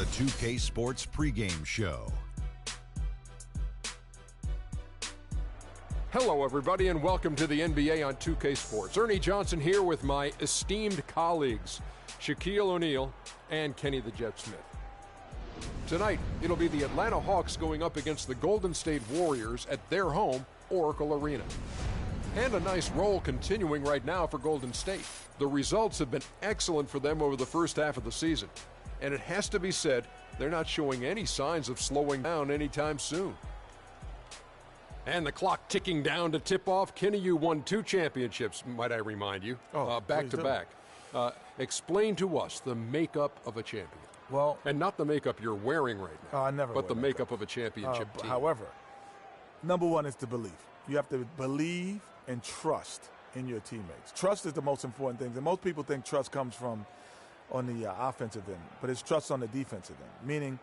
2K Sports pregame show. Hello, everybody, and welcome to the NBA on 2K Sports. Ernie Johnson here with my esteemed colleagues, Shaquille O'Neal and Kenny the Jet Smith. Tonight, it'll be the Atlanta Hawks going up against the Golden State Warriors at their home, Oracle Arena. And a nice roll continuing right now for Golden State. The results have been excellent for them over the first half of the season. And it has to be said, they're not showing any signs of slowing down anytime soon. And the clock ticking down to tip off. Kenny, you won 2 championships, might I remind you, back to back. Explain to us the makeup of a champion. Well, and not the makeup you're wearing right now, I never but the makeup of a championship team. However, number one is the belief. You have to believe and trust in your teammates. Trust is the most important thing. And most people think trust comes from on the offensive end, but it's trust on the defensive end. Meaning,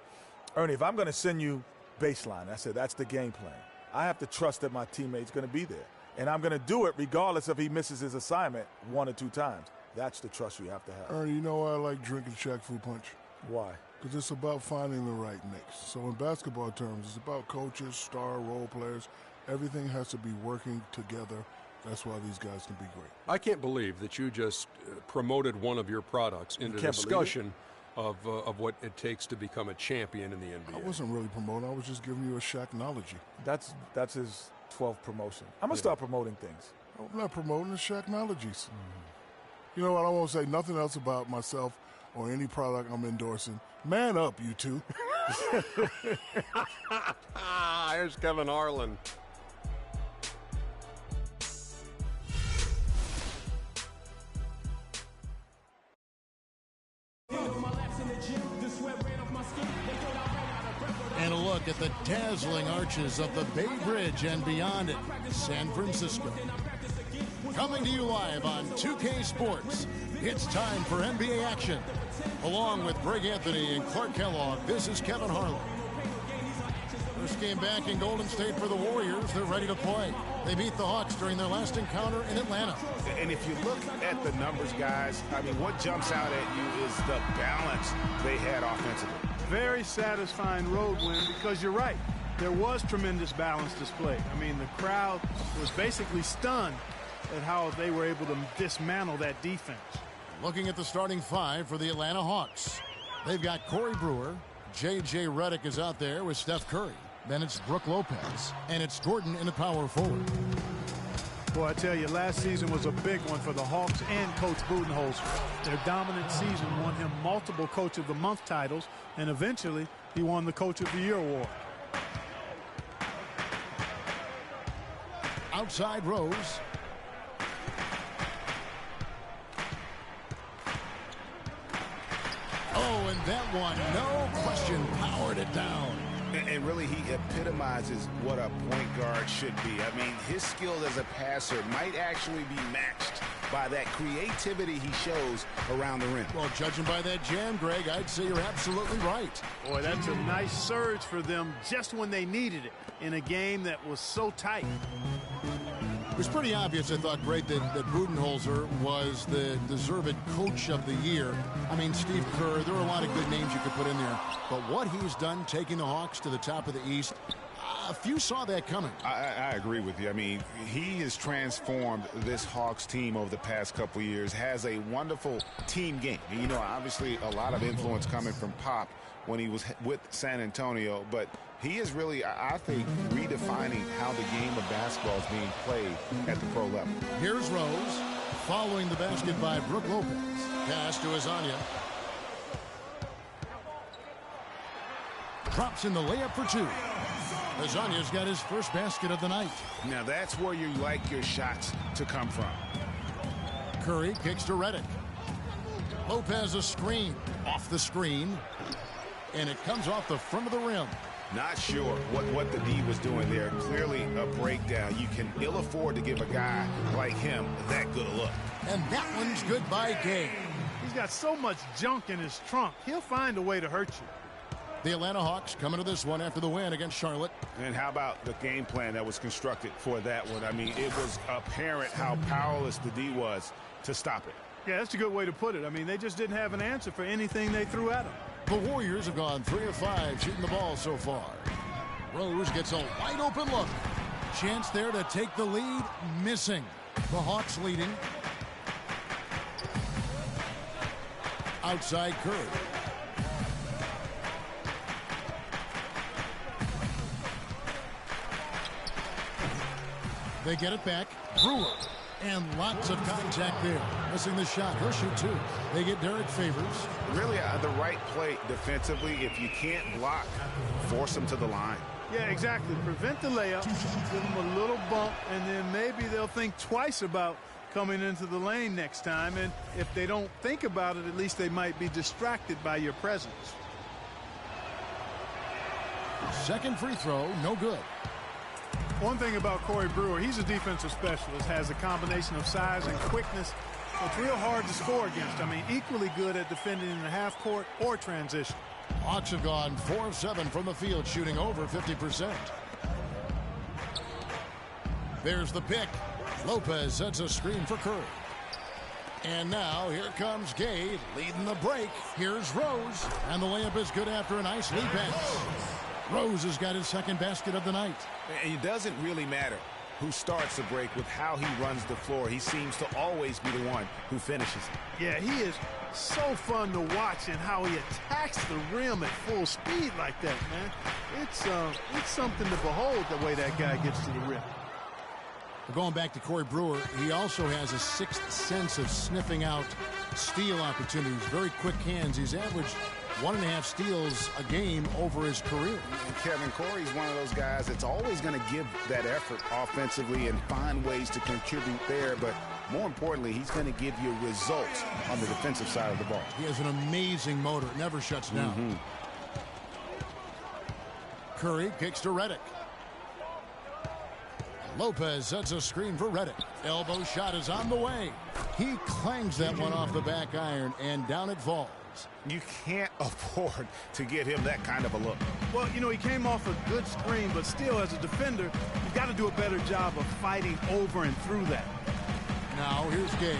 Ernie, if I'm going to send you baseline, I said that's the game plan. I have to trust that my teammate's going to be there. And I'm going to do it regardless if he misses his assignment 1 or 2 times. That's the trust you have to have. Ernie, you know why I like drinking Shaq Fu Punch? Why? Because it's about finding the right mix. So in basketball terms, it's about coaches, star role players. Everything has to be working together. That's why these guys can be great. I can't believe that you just promoted one of your products into discussion of what it takes to become a champion in the NBA. I wasn't really promoting. I was just giving you a Shaqnology. That's his 12th promotion. I'm going to start promoting things. I'm not promoting the Shaqnologies. You know what? I won't say nothing else about myself or any product I'm endorsing. Man up, you two. Here's Kevin Harlan. And a look at the dazzling arches of the Bay Bridge and beyond it, San Francisco. Coming to you live on 2K Sports, it's time for NBA action. Along with Greg Anthony and Clark Kellogg, this is Kevin Harlan. First game back in Golden State for the Warriors. They're ready to play. They beat the Hawks during their last encounter in Atlanta. And if you look at the numbers, guys, I mean, what jumps out at you is the balance they had offensively. Very satisfying road win because you're right. There was tremendous balance displayed. I mean, the crowd was basically stunned at how they were able to dismantle that defense. Looking at the starting 5 for the Atlanta Hawks. They've got Corey Brewer. J.J. Redick is out there with Steph Curry. Then it's Brook Lopez. And it's Gordon in the power forward. Boy, I tell you, last season was a big one for the Hawks and Coach Budenholzer. Their dominant season won him multiple Coach of the Month titles, and eventually he won the Coach of the Year award. Outside Rose. Oh, and that one, no question, powered it down. And really, he epitomizes what a point guard should be. I mean, his skill as a passer might actually be matched by that creativity he shows around the rim. Well, judging by that jam, Greg, I'd say you're absolutely right. Boy, that's a nice surge for them just when they needed it in a game that was so tight. It was pretty obvious, I thought, Greg, that Budenholzer was the deserved Coach of the Year. I mean, Steve Kerr, there are a lot of good names you could put in there. But what he's done taking the Hawks to the top of the East, few saw that coming. I agree with you. I mean, he has transformed this Hawks team over the past couple of years, has a wonderful team game. And, you know, obviously a lot of influence coming from Pop when he was with San Antonio, but he is really, I think, redefining how the game of basketball is being played at the pro level. Here's Rose, following the basket by Brook Lopez. Pass to Azania. Drops in the layup for 2. Azania's got his first basket of the night. Now that's where you like your shots to come from. Curry kicks to Redick. Lopez a screen. Off the screen. And it comes off the front of the rim. Not sure what the D was doing there. Clearly a breakdown. You can ill afford to give a guy like him that good a look. And that one's good by Gay. He's got so much junk in his trunk. He'll find a way to hurt you. The Atlanta Hawks coming to this one after the win against Charlotte. And how about the game plan that was constructed for that one? I mean, it was apparent how powerless the D was to stop it. Yeah, that's a good way to put it. I mean, they just didn't have an answer for anything they threw at him. The Warriors have gone 3 of 5 shooting the ball so far. Rose gets a wide open look. Chance there to take the lead. Missing. The Hawks leading. Outside Curry. They get it back. Brewer. And lots of contact there. Missing the shot. He'll shoot 2. They get Derek Favors. Really the right play defensively. If you can't block, force them to the line. Yeah, exactly. Prevent the layup, give them a little bump, and then maybe they'll think twice about coming into the lane next time. And if they don't think about it, at least they might be distracted by your presence. Second free throw, no good. One thing about Corey Brewer, he's a defensive specialist, has a combination of size and quickness. So it's real hard to score against. I mean, equally good at defending in the half court or transition. Hawks have gone 4 of 7 from the field, shooting over 50%. There's the pick. Lopez sets a screen for Curry. And now here comes Gay leading the break. Here's Rose. And the layup is good after a nice lead pass. Rose has got his second basket of the night. And it doesn't really matter who starts the break with how he runs the floor. He seems to always be the one who finishes it. Yeah, he is so fun to watch, and how he attacks the rim at full speed like that, man. It's something to behold, the way that guy gets to the rim. Going back to Corey Brewer, he also has a sixth sense of sniffing out steal opportunities. Very quick hands. He's averaged 1.5 steals a game over his career. And Kevin, Corey's one of those guys that's always going to give that effort offensively and find ways to contribute there, but more importantly, he's going to give you results on the defensive side of the ball. He has an amazing motor. Never shuts down. Curry kicks to Redick. Lopez sets a screen for Redick. Elbow shot is on the way. He clangs that one off the back iron, and down it falls. You can't afford to get him that kind of a look. Well, you know, he came off a good screen, but still, as a defender, you've got to do a better job of fighting over and through that. Now, here's Gay.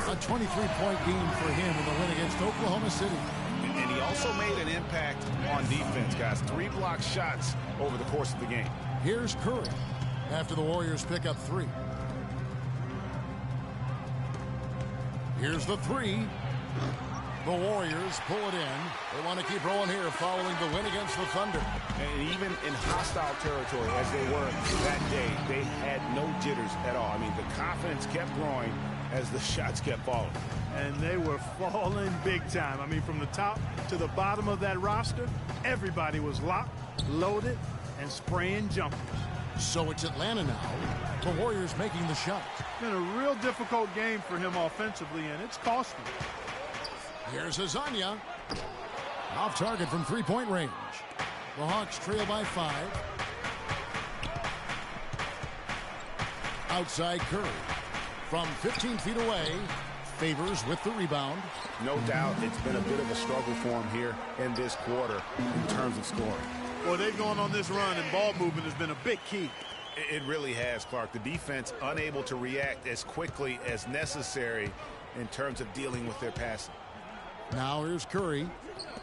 A 23-point game for him in the win against Oklahoma City. And he also made an impact on defense, guys. 3 block shots over the course of the game. Here's Curry after the Warriors pick up 3. Here's the 3. The Warriors pull it in. They want to keep rolling here following the win against the Thunder. And even in hostile territory, as they were that day, they had no jitters at all. I mean, the confidence kept growing as the shots kept falling. And they were falling big time. I mean, from the top to the bottom of that roster, everybody was locked, loaded, and spraying jumpers. So it's Atlanta now. The Warriors making the shot. It's been a real difficult game for him offensively, and it's costing. Here's Azania. Off target from 3-point range. The Hawks trail by 5. Outside Curry. From 15 feet away. Favors with the rebound. No doubt it's been a bit of a struggle for him here in this quarter in terms of scoring. Well, they've gone on this run, and ball movement has been a big key. It really has, Clark. The defense unable to react as quickly as necessary in terms of dealing with their passing. Now here's Curry.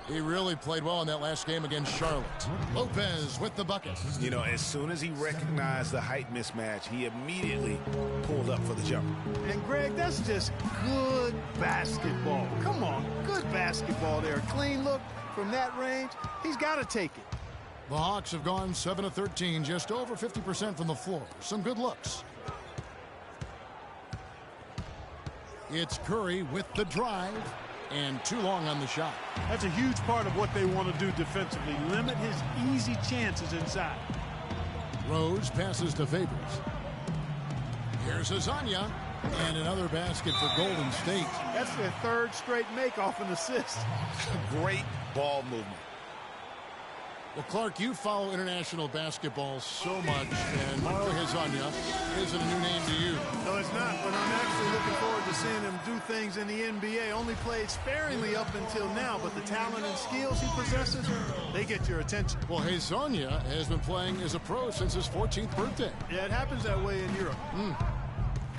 He really played well in that last game against Charlotte. Lopez with the bucket. You know, as soon as he recognized the height mismatch, he immediately pulled up for the jumper. And, Greg, that's just good basketball. Come on, good basketball there. A clean look from that range. He's got to take it. The Hawks have gone 7 of 13, just over 50% from the floor. Some good looks. It's Curry with the drive. And too long on the shot. That's a huge part of what they want to do defensively. Limit his easy chances inside. Rose passes to Favors. Here's Azania. And another basket for Golden State. That's their 3rd straight make off an assist. Great ball movement. Well, Clark, you follow international basketball so much, and Mario Hezonja isn't a new name to you. No, it's not, but I'm actually looking forward to seeing him do things in the NBA. Only played sparingly up until now, but the talent and skills he possesses, they get your attention. Well, Hezonja has been playing as a pro since his 14th birthday. Yeah, it happens that way in Europe.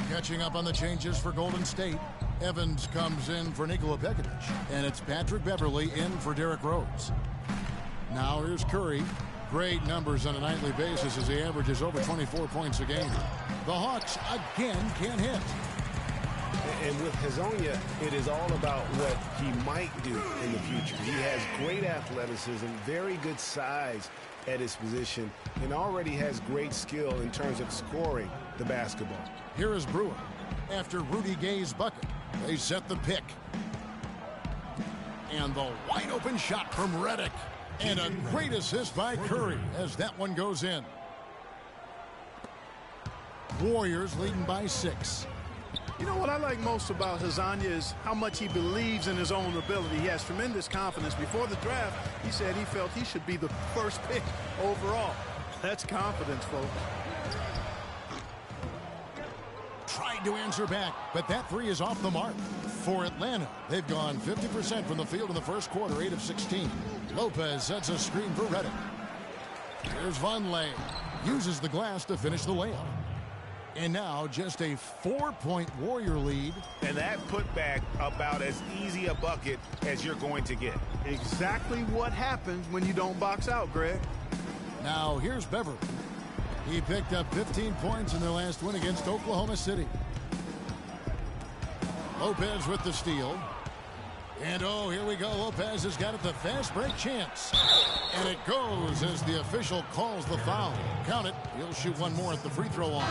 Catching up on the changes for Golden State. Evans comes in for Nikola Pekovic, and it's Patrick Beverley in for Derrick Rose. Now here's Curry. Great numbers on a nightly basis as he averages over 24 points a game. The Hawks again can't hit. And with Hezonja, it is all about what he might do in the future. He has great athleticism, very good size at his position, and already has great skill in terms of scoring the basketball. Here is Brewer. After Rudy Gay's bucket, they set the pick. And the wide open shot from Redick. And a great assist by Curry as that one goes in. Warriors leading by 6. You know what I like most about Hezonja is how much he believes in his own ability. He has tremendous confidence. Before the draft, he said he felt he should be the first pick overall. That's confidence, folks. Tried to answer back, but that three is off the mark. For Atlanta, they've gone 50% from the field in the first quarter, 8 of 16. Lopez sets a screen for Redick. Here's Vonleh. Uses the glass to finish the layup. And now just a 4-point Warrior lead. And that putback about as easy a bucket as you're going to get. Exactly what happens when you don't box out, Greg. Now here's Beverley. He picked up 15 points in their last win against Oklahoma City. Lopez with the steal. And oh, here we go. Lopez has got it, the fast break chance. And it goes as the official calls the foul. Count it. He'll shoot one more at the free throw line.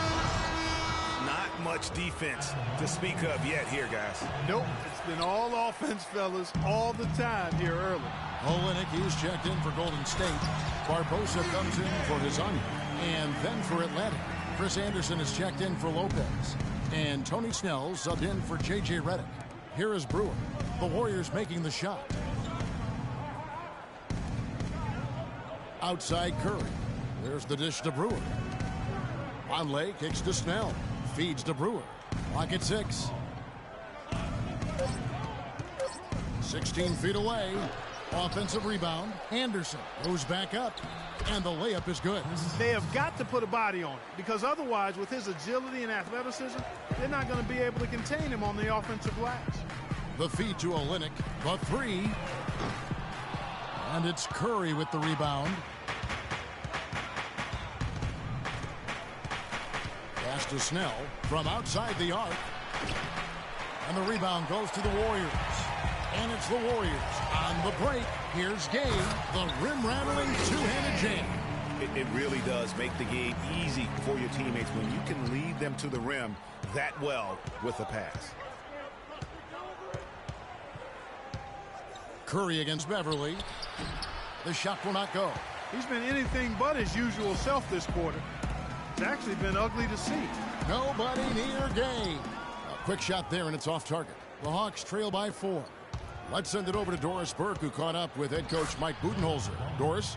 Not much defense to speak of yet here, guys. Nope. It's been all offense, fellas, all the time here early. Olynyk, he's checked in for Golden State. Barbosa comes in for Hezonja. And then for Atlanta, Chris Anderson is checked in for Lopez. And Tony Snell subbed in for J.J. Redick. Here is Brewer. The Warriors making the shot. Outside Curry. There's the dish to Brewer. Vonleh kicks to Snell. Feeds to Brewer. Clock at 6. 16 feet away. Offensive rebound. Anderson goes back up. And the layup is good. They have got to put a body on it, because otherwise, with his agility and athleticism, they're not going to be able to contain him on the offensive glass. The feed to Olynyk. The three. And it's Curry with the rebound. Pass to Snell from outside the arc. And the rebound goes to the Warriors. And it's the Warriors on the break. Here's Gay, the rim-rattling two-handed jam. It really does make the game easy for your teammates when you can lead them to the rim that well with a pass. Curry against Beverley. The shot will not go. He's been anything but his usual self this quarter. It's actually been ugly to see. Nobody near Gay. A quick shot there, and it's off target. The Hawks trail by 4. Let's send it over to Doris Burke, who caught up with head coach Mike Budenholzer. Doris?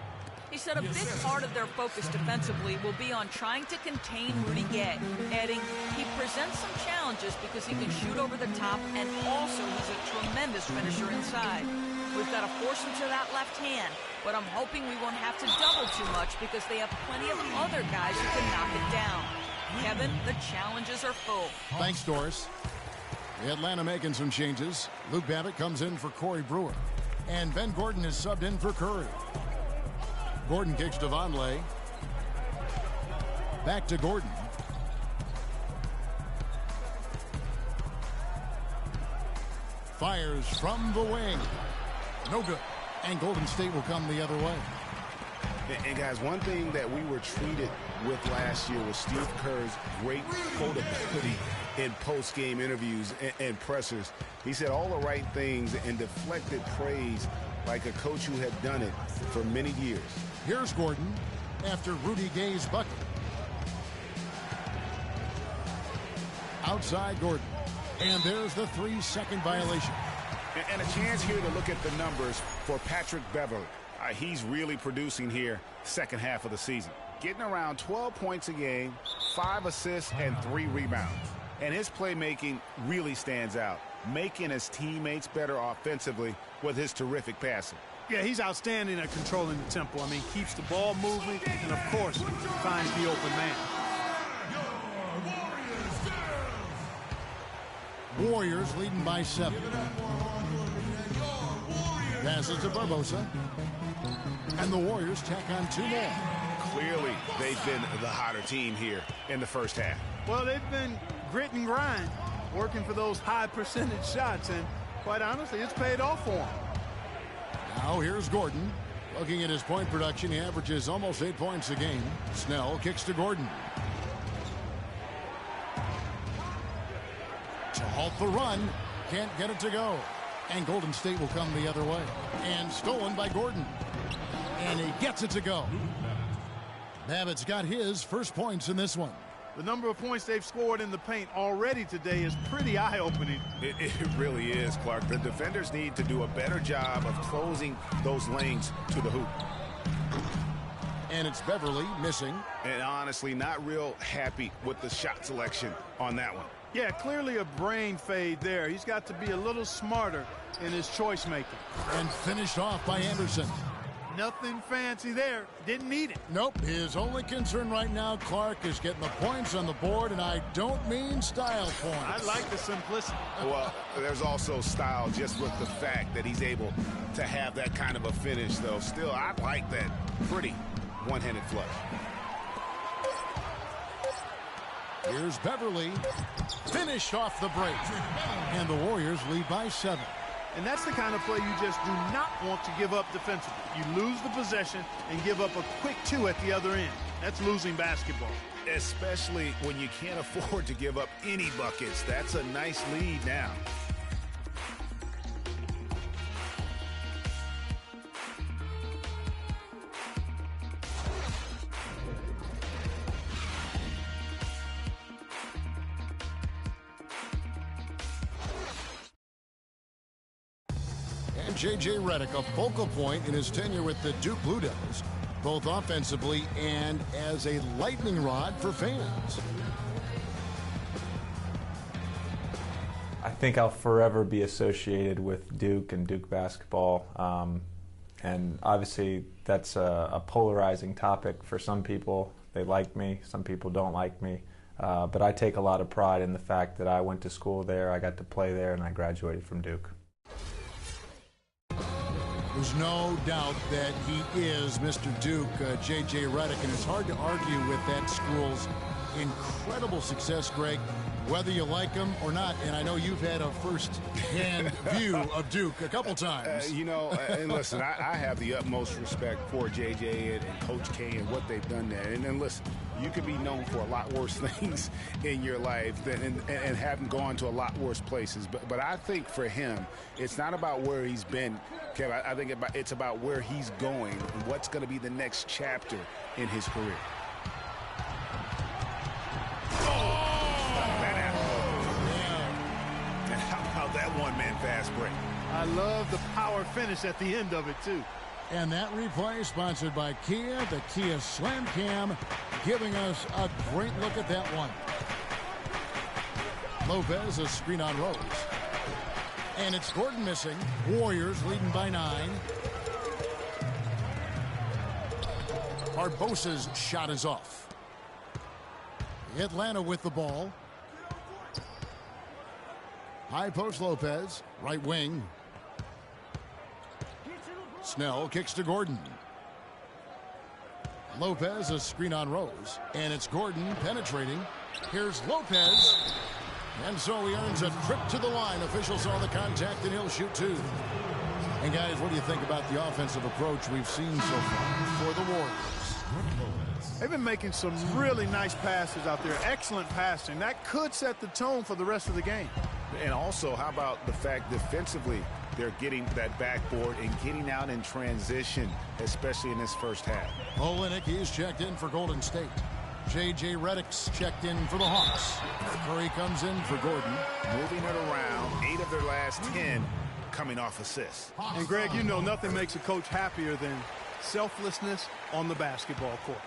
He said a big part of their focus defensively will be on trying to contain Rudy Gay, adding he presents some challenges because he can shoot over the top, and also he's a tremendous finisher inside. We've got to force him to that left hand, but I'm hoping we won't have to double too much because they have plenty of other guys who can knock it down. Kevin, the challenges are full. Thanks, Doris. Atlanta making some changes. Luke Babbitt comes in for Corey Brewer. And Ben Gordon is subbed in for Curry. Gordon kicks to Vonleh. Back to Gordon. Fires from the wing. No good. And Golden State will come the other way. And guys, one thing that we were treated with last year was Steve Kerr's great quotability in post-game interviews and pressers. He said all the right things and deflected praise like a coach who had done it for many years. Here's Gordon after Rudy Gay's bucket. Outside Gordon. And there's the 3-second violation. And a chance here to look at the numbers for Patrick Beverley. He's really producing here second half of the season. Getting around 12 points a game, 5 assists, and 3 rebounds. And his playmaking really stands out, making his teammates better offensively with his terrific passing. Yeah, he's outstanding at controlling the tempo. I mean, keeps the ball moving, and of course, finds the open man. Warriors leading by 7. Passes to Barbosa. And the Warriors tack on 2 more. Clearly, they've been the hotter team here in the first half. Well, they've been grit and grind, working for those high percentage shots, and quite honestly, it's paid off for them. Now here's Gordon. Looking at his point production, he averages almost 8 points a game. Snell kicks to Gordon. To halt the run, can't get it to go. And Golden State will come the other way. And stolen by Gordon. And he gets it to go. Babbitt's got his first points in this one. The number of points they've scored in the paint already today is pretty eye-opening. It really is, Clark. The defenders need to do a better job of closing those lanes to the hoop. And it's Beverly missing. And honestly, not real happy with the shot selection on that one. Yeah, clearly a brain fade there. He's got to be a little smarter in his choice making. And finished off by Anderson. Nothing fancy there. Didn't need it. Nope. His only concern right now, Clark, is getting the points on the board, and I don't mean style points. I like the simplicity. Well, there's also style just with the fact that he's able to have that kind of a finish, though. Still, I like that pretty one-handed flush. Here's Beverly. Finished off the break. And the Warriors lead by 7. And that's the kind of play you just do not want to give up defensively. You lose the possession and give up a quick 2 at the other end. That's losing basketball. Especially when you can't afford to give up any buckets. That's a nice lead now. J.J. Redick, a focal point in his tenure with the Duke Blue Devils, both offensively and as a lightning rod for fans. I think I'll forever be associated with Duke and Duke basketball. And obviously that's a polarizing topic for some people. They like me, some people don't like me. But I take a lot of pride in the fact that I went to school there, I got to play there, and I graduated from Duke. There's no doubt that he is Mr. Duke, J.J. Redick, and it's hard to argue with that school's incredible success, Greg, whether you like him or not. And I know you've had a first-hand view of Duke a couple times. And listen, I have the utmost respect for J.J. and Coach K and what they've done there. And then listen, you could be known for a lot worse things in your life and having gone to a lot worse places. But I think for him, it's not about where he's been, Kevin. I think it's about where he's going and what's going to be the next chapter in his career. And how about that one-man fast break? I love the power finish at the end of it, too. And that replay sponsored by Kia, the Kia Slam Cam, giving us a great look at that one. Lopez, a screen on Rose. And it's Gordon missing. Warriors leading by 9. Barbosa's shot is off. Atlanta with the ball. High post Lopez, right wing. Snell kicks to Gordon. Lopez, a screen on Rose. And it's Gordon penetrating. Here's Lopez. And so he earns a trip to the line. Officials saw the contact and he'll shoot 2. And guys, what do you think about the offensive approach we've seen so far for the Warriors? They've been making some really nice passes out there. Excellent passing. That could set the tone for the rest of the game. And also, how about the fact defensively they're getting that backboard and getting out in transition, especially in this first half. Olynyk, he's checked in for Golden State. J.J. Redick's checked in for the Hawks. Curry comes in for Gordon. Moving it around, 8 of their last 10 coming off assists. And Greg, you know nothing makes a coach happier than selflessness on the basketball court.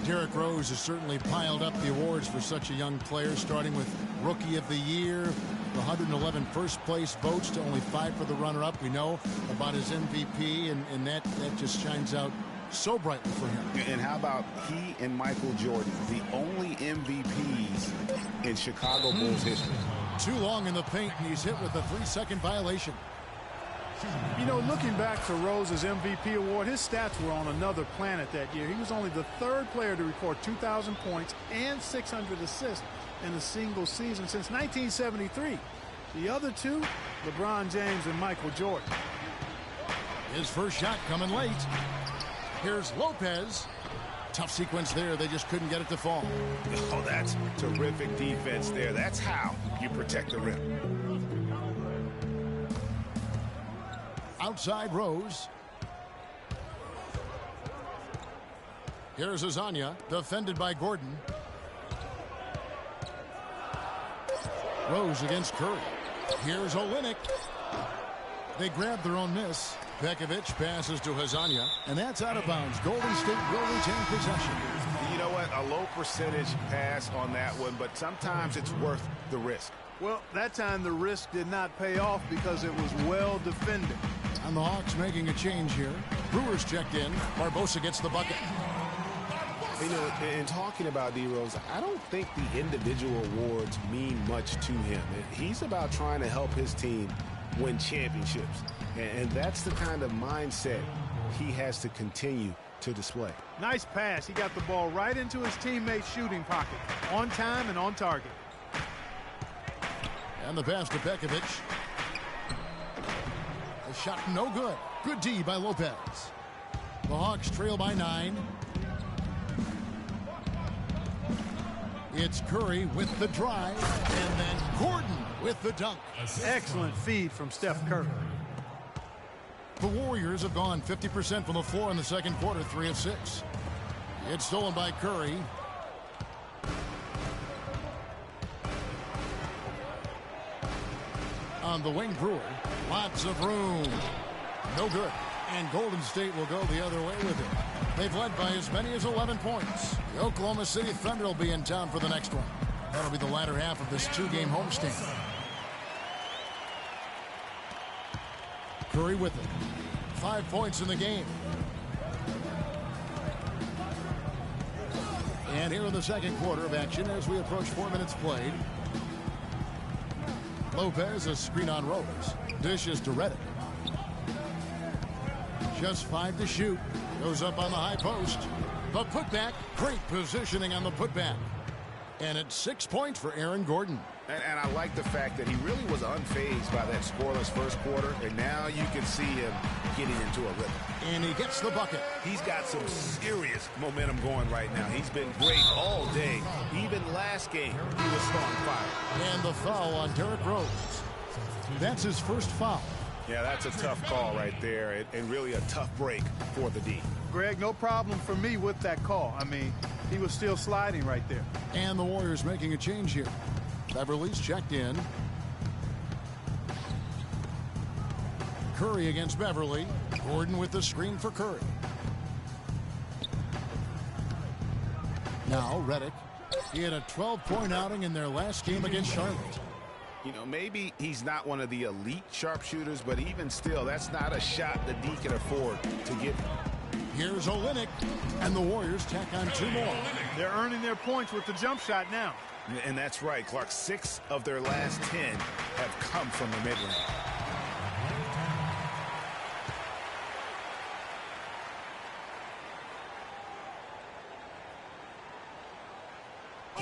Derrick Rose has certainly piled up the awards for such a young player, starting with Rookie of the Year, the 111 first-place votes to only 5 for the runner-up. We know about his MVP, and that just shines out so brightly for him. And how about he and Michael Jordan, the only MVPs in Chicago Bulls history? Too long in the paint, and he's hit with a 3-second violation. You know, looking back to Rose's MVP award, his stats were on another planet that year. He was only the 3rd player to record 2,000 points and 600 assists in a single season since 1973. The other two, LeBron James and Michael Jordan. His first shot coming late. Here's Lopez. Tough sequence there. They just couldn't get it to fall. Oh, that's terrific defense there. That's how you protect the rim. Outside Rose. Here's Azania, defended by Gordon. Rose against Curry. Here's Olynyk. They grab their own miss. Pekovic passes to Azania, and that's out of bounds. Golden State will retain possession. You know what? A low percentage pass on that one, but sometimes it's worth the risk. Well, that time the risk did not pay off because it was well defended. And the Hawks making a change here. Brewers checked in. Barbosa gets the bucket. You know, in talking about D-Rose, I don't think the individual awards mean much to him. He's about trying to help his team win championships. And that's the kind of mindset he has to continue to display. Nice pass. He got the ball right into his teammate's shooting pocket. On time and on target. And the pass to Pekovic. The shot no good. Good D by Lopez. The Hawks trail by 9. It's Curry with the drive, and then Gordon with the dunk. Excellent feed from Steph Curry. The Warriors have gone 50% from the floor in the second quarter, 3 of 6. It's stolen by Curry. On the wing, Brewer. Lots of room. No good. And Golden State will go the other way with it. They've led by as many as 11 points. The Oklahoma City Thunder will be in town for the next one. That'll be the latter half of this 2-game homestand. Curry with it. 5 points in the game. And here in the second quarter of action as we approach 4 minutes played. Lopez, a screen on Rose. Dishes to Redick. Just 5 to shoot. Goes up on the high post. The putback. Great positioning on the putback. And it's 6 points for Aaron Gordon. And I like the fact that he really was unfazed by that scoreless first quarter. And now you can see him getting into a rhythm. And he gets the bucket. He's got some serious momentum going right now. He's been great all day. Even last game, he was on fire. And the foul on Derrick Rose. That's his first foul. Yeah, that's a tough call right there, and really a tough break for the D. Greg, no problem for me with that call. I mean, he was still sliding right there. And the Warriors making a change here. Beverly's checked in. Curry against Beverly. Gordon with the screen for Curry. Now Redick. He had a 12-point outing in their last game against Charlotte. You know, maybe he's not one of the elite sharpshooters, but even still, that's not a shot the D can afford to give. Here's Olynyk, and the Warriors tack on 2 more. They're earning their points with the jump shot now. And that's right, Clark. 6 of their last 10 have come from the mid-range.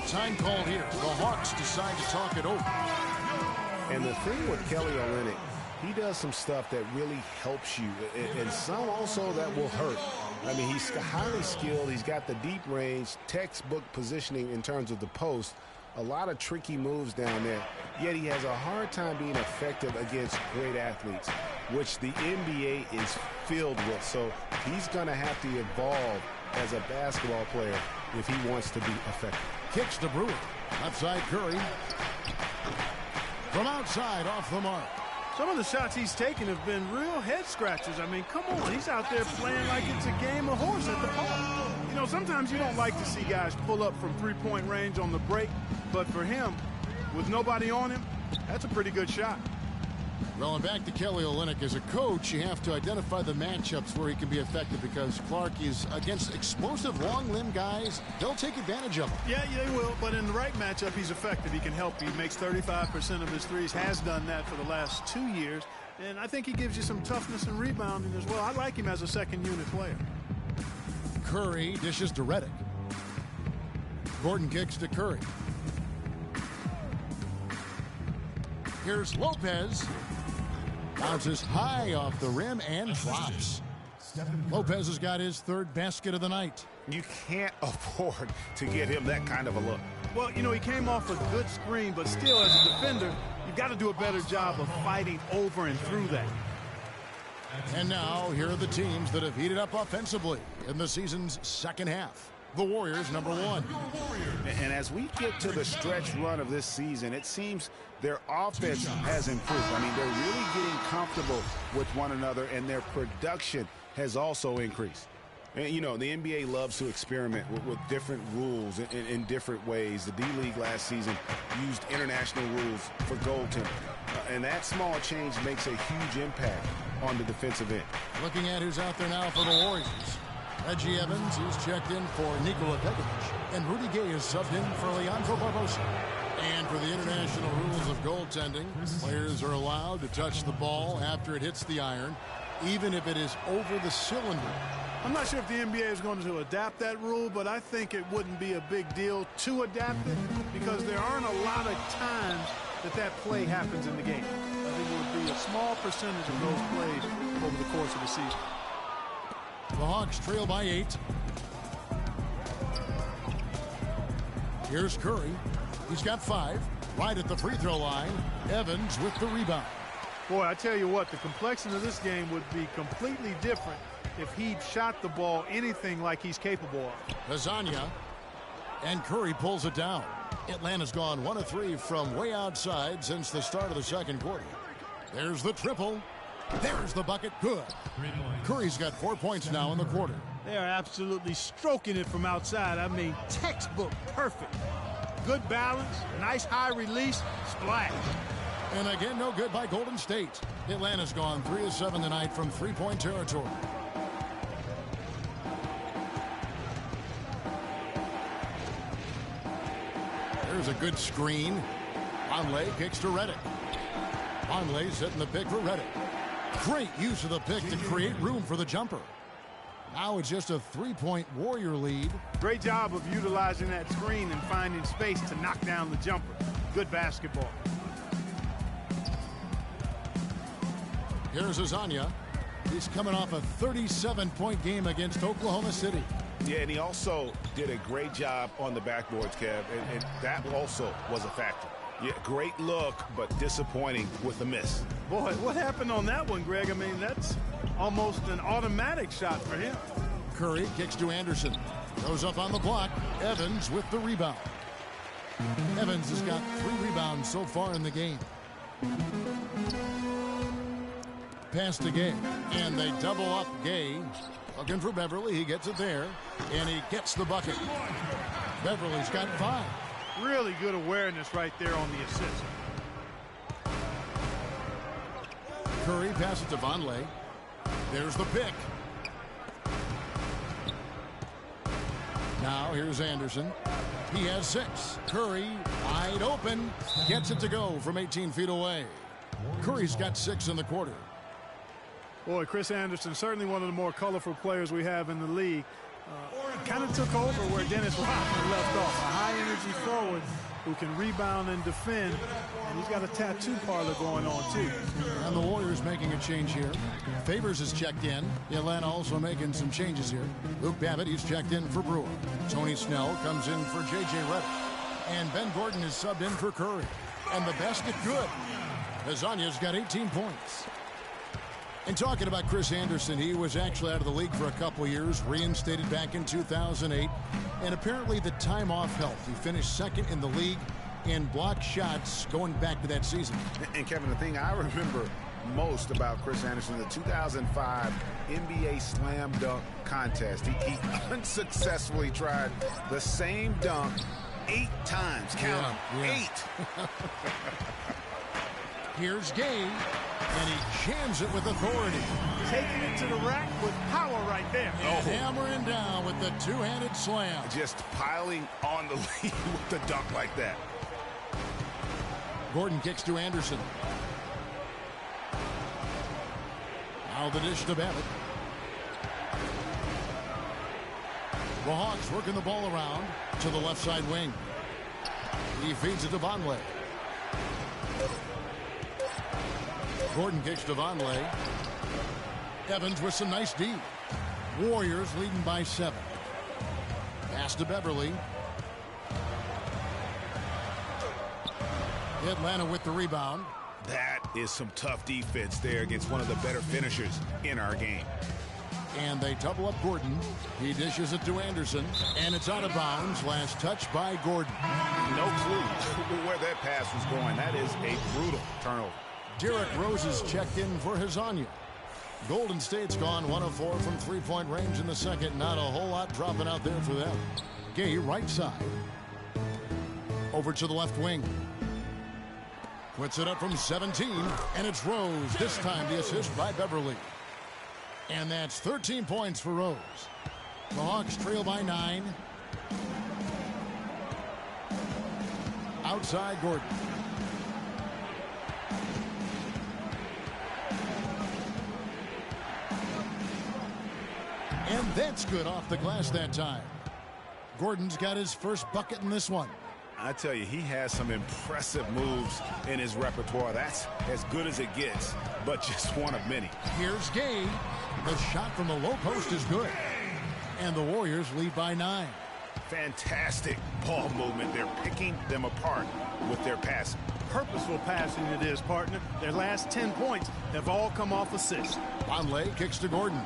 Time called here. The Hawks decide to talk it over. And the thing with Kelly Olynyk, he does some stuff that really helps you, and some also that will hurt. I mean, he's highly skilled. He's got the deep range, textbook positioning in terms of the post. A lot of tricky moves down there. Yet he has a hard time being effective against great athletes, which the NBA is filled with. So he's going to have to evolve as a basketball player if he wants to be effective. Kicks to Brewer. Outside Curry. From outside, off the mark. Some of the shots he's taken have been real head scratchers. I mean, come on. He's out there playing like it's a game of horse at the park. You know, sometimes you don't like to see guys pull up from three-point range on the break. But for him, with nobody on him, that's a pretty good shot. Well, and back to Kelly Olynyk. As a coach, you have to identify the matchups where he can be effective, because Clark is against explosive, long-limbed guys. They'll take advantage of him. Yeah, they will, but in the right matchup, he's effective. He can help. He makes 35% of his threes, has done that for the last 2 years, and I think he gives you some toughness and rebounding as well. I like him as a second-unit player. Curry dishes to Redick. Gordon kicks to Curry. Here's Lopez. Bounces high off the rim and drops. Lopez has got his third basket of the night. You can't afford to get him that kind of a look. Well, you know, he came off a good screen, but still, as a defender, you've got to do a better job of fighting over and through that. And now, here are the teams that have heated up offensively in the season's second half. The Warriors, number 1. And as we get to the stretch run of this season, it seems their offense has improved. I mean, they're really getting comfortable with one another, and their production has also increased. And, you know, the NBA loves to experiment with different rules in different ways. The D-League last season used international rules for goaltending. And that small change makes a huge impact on the defensive end. Looking at who's out there now for the Warriors. Reggie Evans, he's checked in for Nikola Pekovic. And Rudy Gay is subbed in for Leandro Barbosa. And for the international rules of goaltending, players are allowed to touch the ball after it hits the iron, even if it is over the cylinder. I'm not sure if the NBA is going to adapt that rule, but I think it wouldn't be a big deal to adapt it, because there aren't a lot of times that play happens in the game. I think it would be a small percentage of those plays over the course of the season. The Hawks trail by 8. Here's Curry. He's got 5. Right at the free throw line. Evans with the rebound. Boy, I tell you what, the complexion of this game would be completely different if he'd shot the ball anything like he's capable of. Lasagna. And Curry pulls it down. Atlanta's gone 1 of 3 from way outside since the start of the second quarter. There's the triple. There's the bucket. Good. Curry's got 4 points now in the quarter. They are absolutely stroking it from outside. I mean, textbook perfect. Good balance, nice high release, splash. And again, no good by Golden State. Atlanta's gone 3 of 7 tonight from three-point territory. There's a good screen. Conley kicks to Redick. Conley setting the pick for Redick. Great use of the pick to create room for the jumper. Now it's just a 3-point Warrior lead. Great job of utilizing that screen and finding space to knock down the jumper. Good basketball. Here's Lasagna. He's coming off a 37-point game against Oklahoma City. Yeah, and he also did a great job on the backboards, Kev, and that also was a factor. Yeah, great look, but disappointing with the miss. Boy, what happened on that one, Greg? I mean, that's almost an automatic shot for him. Curry kicks to Anderson. Goes up on the block. Evans with the rebound. Evans has got 3 rebounds so far in the game. Pass to Gay. And they double up Gay. Looking for Beverly. He gets it there. And he gets the bucket. Beverly's got 5. Really good awareness right there on the assist. Curry passes to Vonleh. There's the pick. Now here's Anderson. He has 6. Curry wide open. Gets it to go from 18 feet away. Curry's got 6 in the quarter. Boy, Chris Anderson, certainly one of the more colorful players we have in the league. Kind of took over where Dennis Rodman left off. A high-energy forward who can rebound and defend. And he's got a tattoo parlor going on, too. And the Warriors making a change here. Favors is checked in. Atlanta also making some changes here. Luke Babbitt, he's checked in for Brewer. Tony Snell comes in for J.J. Redick. And Ben Gordon is subbed in for Curry. And the basket good. Lasagna's got 18 points. And talking about Chris Anderson, he was actually out of the league for a couple years, reinstated back in 2008, and apparently the time off helped. He finished second in the league in block shots going back to that season. And Kevin, the thing I remember most about Chris Anderson, the 2005 NBA Slam Dunk Contest. He unsuccessfully tried the same dunk 8 times. Count them, 8. Here's Gay, and he jams it with authority. Taking it to the rack with power right there. And hammering down with the two-handed slam. Just piling on the lead with the dunk like that. Gordon kicks to Anderson. Now the dish to Babbitt. The Hawks working the ball around to the left side wing. He feeds it to Vonleh. Gordon kicks to Vonleh. Evans with some nice D. Warriors leading by 7. Pass to Beverly. Atlanta with the rebound. That is some tough defense there against one of the better finishers in our game. And they double up Gordon. He dishes it to Anderson, and it's out of bounds. Last touch by Gordon. No clue where that pass was going. That is a brutal turnover. Derrick Rose is checked in for Hezonja. Golden State's gone 1 of 4 from three-point range in the second. Not a whole lot dropping out there for them. Gay right side. Over to the left wing. Puts it up from 17, and it's Rose. This time the assist by Beverly. And that's 13 points for Rose. The Hawks trail by 9. Outside Gordon. And that's good off the glass that time. Gordon's got his first bucket in this one. I tell you, he has some impressive moves in his repertoire. That's as good as it gets, but just one of many. Here's Gay. The shot from the low post is good. And the Warriors lead by 9. Fantastic ball movement. They're picking them apart with their passing. Purposeful passing it is, partner. Their last 10 points have all come off assists. Vonleh kicks to Gordon.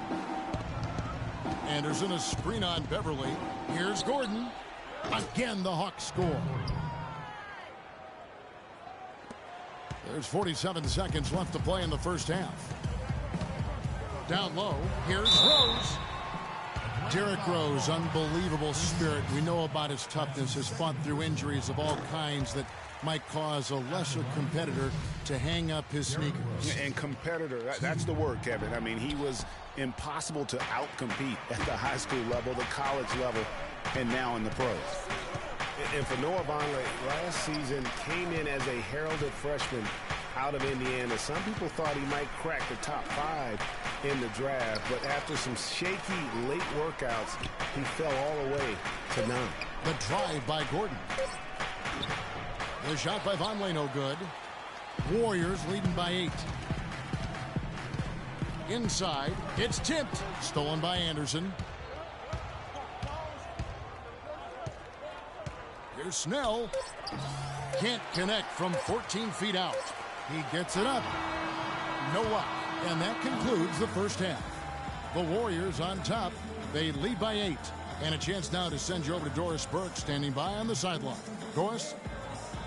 Anderson a screen on Beverly. Here's Gordon. Again, the Hawks score. There's 47 seconds left to play in the first half. Down low, here's Rose. Derrick Rose, unbelievable spirit. We know about his toughness, has fought through injuries of all kinds that might cause a lesser competitor to hang up his sneakers. And competitor, that's the word, Kevin. I mean, he was impossible to outcompete at the high school level, the college level, and now in the pros. And for Noah Vonleh, last season came in as a heralded freshman out of Indiana. Some people thought he might crack the top 5 in the draft, but after some shaky late workouts, he fell all the way to 9. The drive by Gordon. The shot by Vonleh no good. Warriors leading by 8. Inside, it's tipped. Stolen by Anderson. Here's Snell. Can't connect from 14 feet out. He gets it up. No luck. And that concludes the first half. The Warriors on top. They lead by 8. And a chance now to send you over to Doris Burke, standing by on the sideline. Doris?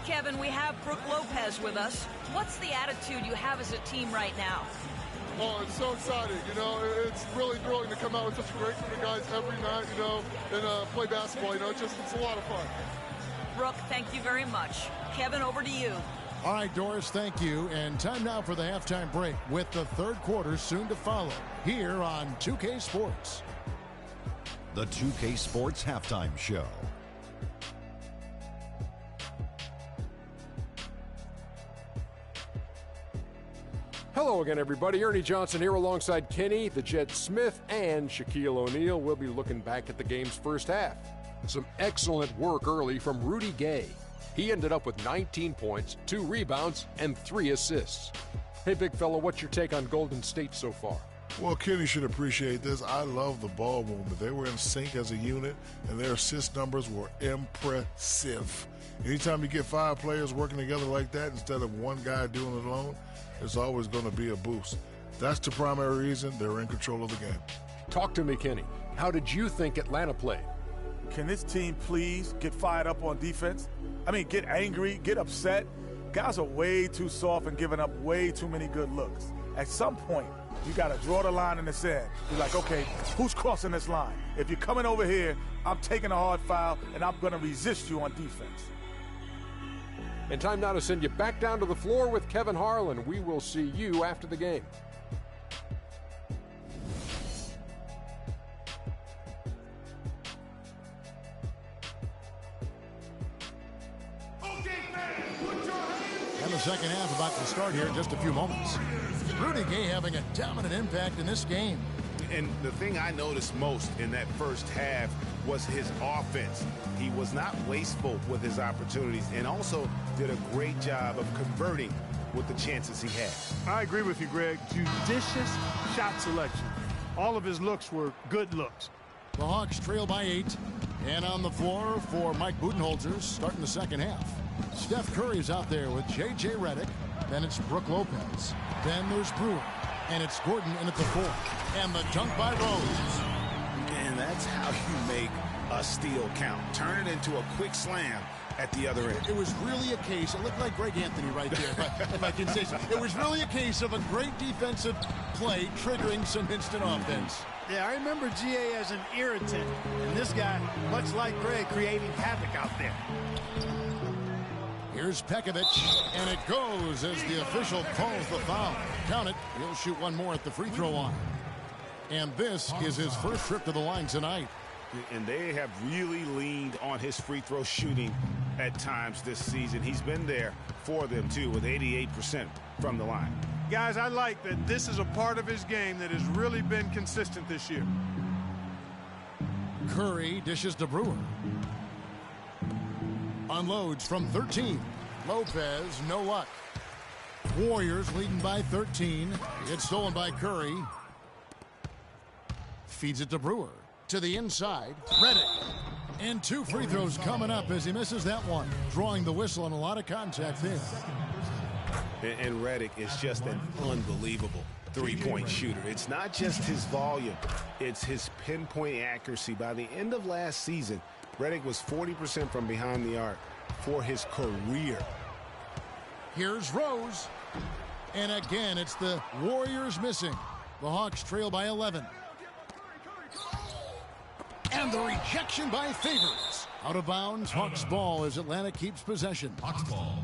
Kevin, we have Brooke Lopez with us. What's the attitude you have as a team right now? Oh, it's so exciting. You know, it's really thrilling to come out with such a great group of guys every night, you know, and play basketball. You know, it's a lot of fun. Brooke, thank you very much. Kevin, over to you. All right, Doris, thank you. And time now for the halftime break with the third quarter soon to follow here on 2K Sports. The 2K Sports Halftime Show. Hello again, everybody. Ernie Johnson here alongside Kenny, the Jet Smith, and Shaquille O'Neal. We'll be looking back at the game's first half. Some excellent work early from Rudy Gay. He ended up with 19 points, 2 rebounds, and 3 assists. Hey, big fella, what's your take on Golden State so far? Well, Kenny should appreciate this. I love the ball movement. They were in sync as a unit, and their assist numbers were impressive. Anytime you get 5 players working together like that instead of one guy doing it alone, it's always going to be a boost. That's the primary reason they're in control of the game. Talk to me, Kenny. How did you think Atlanta played? Can this team please get fired up on defense? I mean, get angry, get upset. Guys are way too soft and giving up way too many good looks. At some point, you got to draw the line in the sand. You're like, okay, who's crossing this line? If you're coming over here, I'm taking a hard foul, and I'm going to resist you on defense. And time now to send you back down to the floor with Kevin Harlan. We will see you after the game. And the second half about to start here in just a few moments. Rudy Gay having a dominant impact in this game. And the thing I noticed most in that first half was his offense. He was not wasteful with his opportunities and also did a great job of converting with the chances he had. I agree with you, Greg. Judicious shot selection. All of his looks were good looks. The Hawks trail by 8. And on the floor for Mike Budenholzer starting the second half. Steph Curry's out there with J.J. Redick. Then it's Brook Lopez. Then there's Brewer. And it's Gordon in at the 4. And the dunk by Rose. And that's how you make a steal count. Turn it into a quick slam at the other end. It was really a case, it looked like Greg Anthony right there, if I can say so. It was really a case of a great defensive play triggering some instant offense. Yeah, I remember GA as an irritant. And this guy, much like Greg, creating havoc out there. Here's Pekovic, and it goes as the official calls the foul. Count it. He'll shoot one more at the free throw line. And this is his first trip to the line tonight. And they have really leaned on his free throw shooting at times this season. He's been there for them, too, with 88% from the line. Guys, I like that this is a part of his game that has really been consistent this year. Curry dishes to Brewer. Unloads from 13. Lopez, no luck. Warriors leading by 13. It's stolen by Curry. Feeds it to Brewer. To the inside. Redick. And 2 free throws coming up as he misses that one. Drawing the whistle and a lot of contact there. And Redick is just an unbelievable three-point shooter. It's not just his volume. It's his pinpoint accuracy. By the end of last season, Redick was 40% from behind the arc for his career. Here's Rose. And again, it's the Warriors missing. The Hawks trail by 11. And the rejection by Favors. Out of bounds, Hawks ball as Atlanta keeps possession. Hawks ball.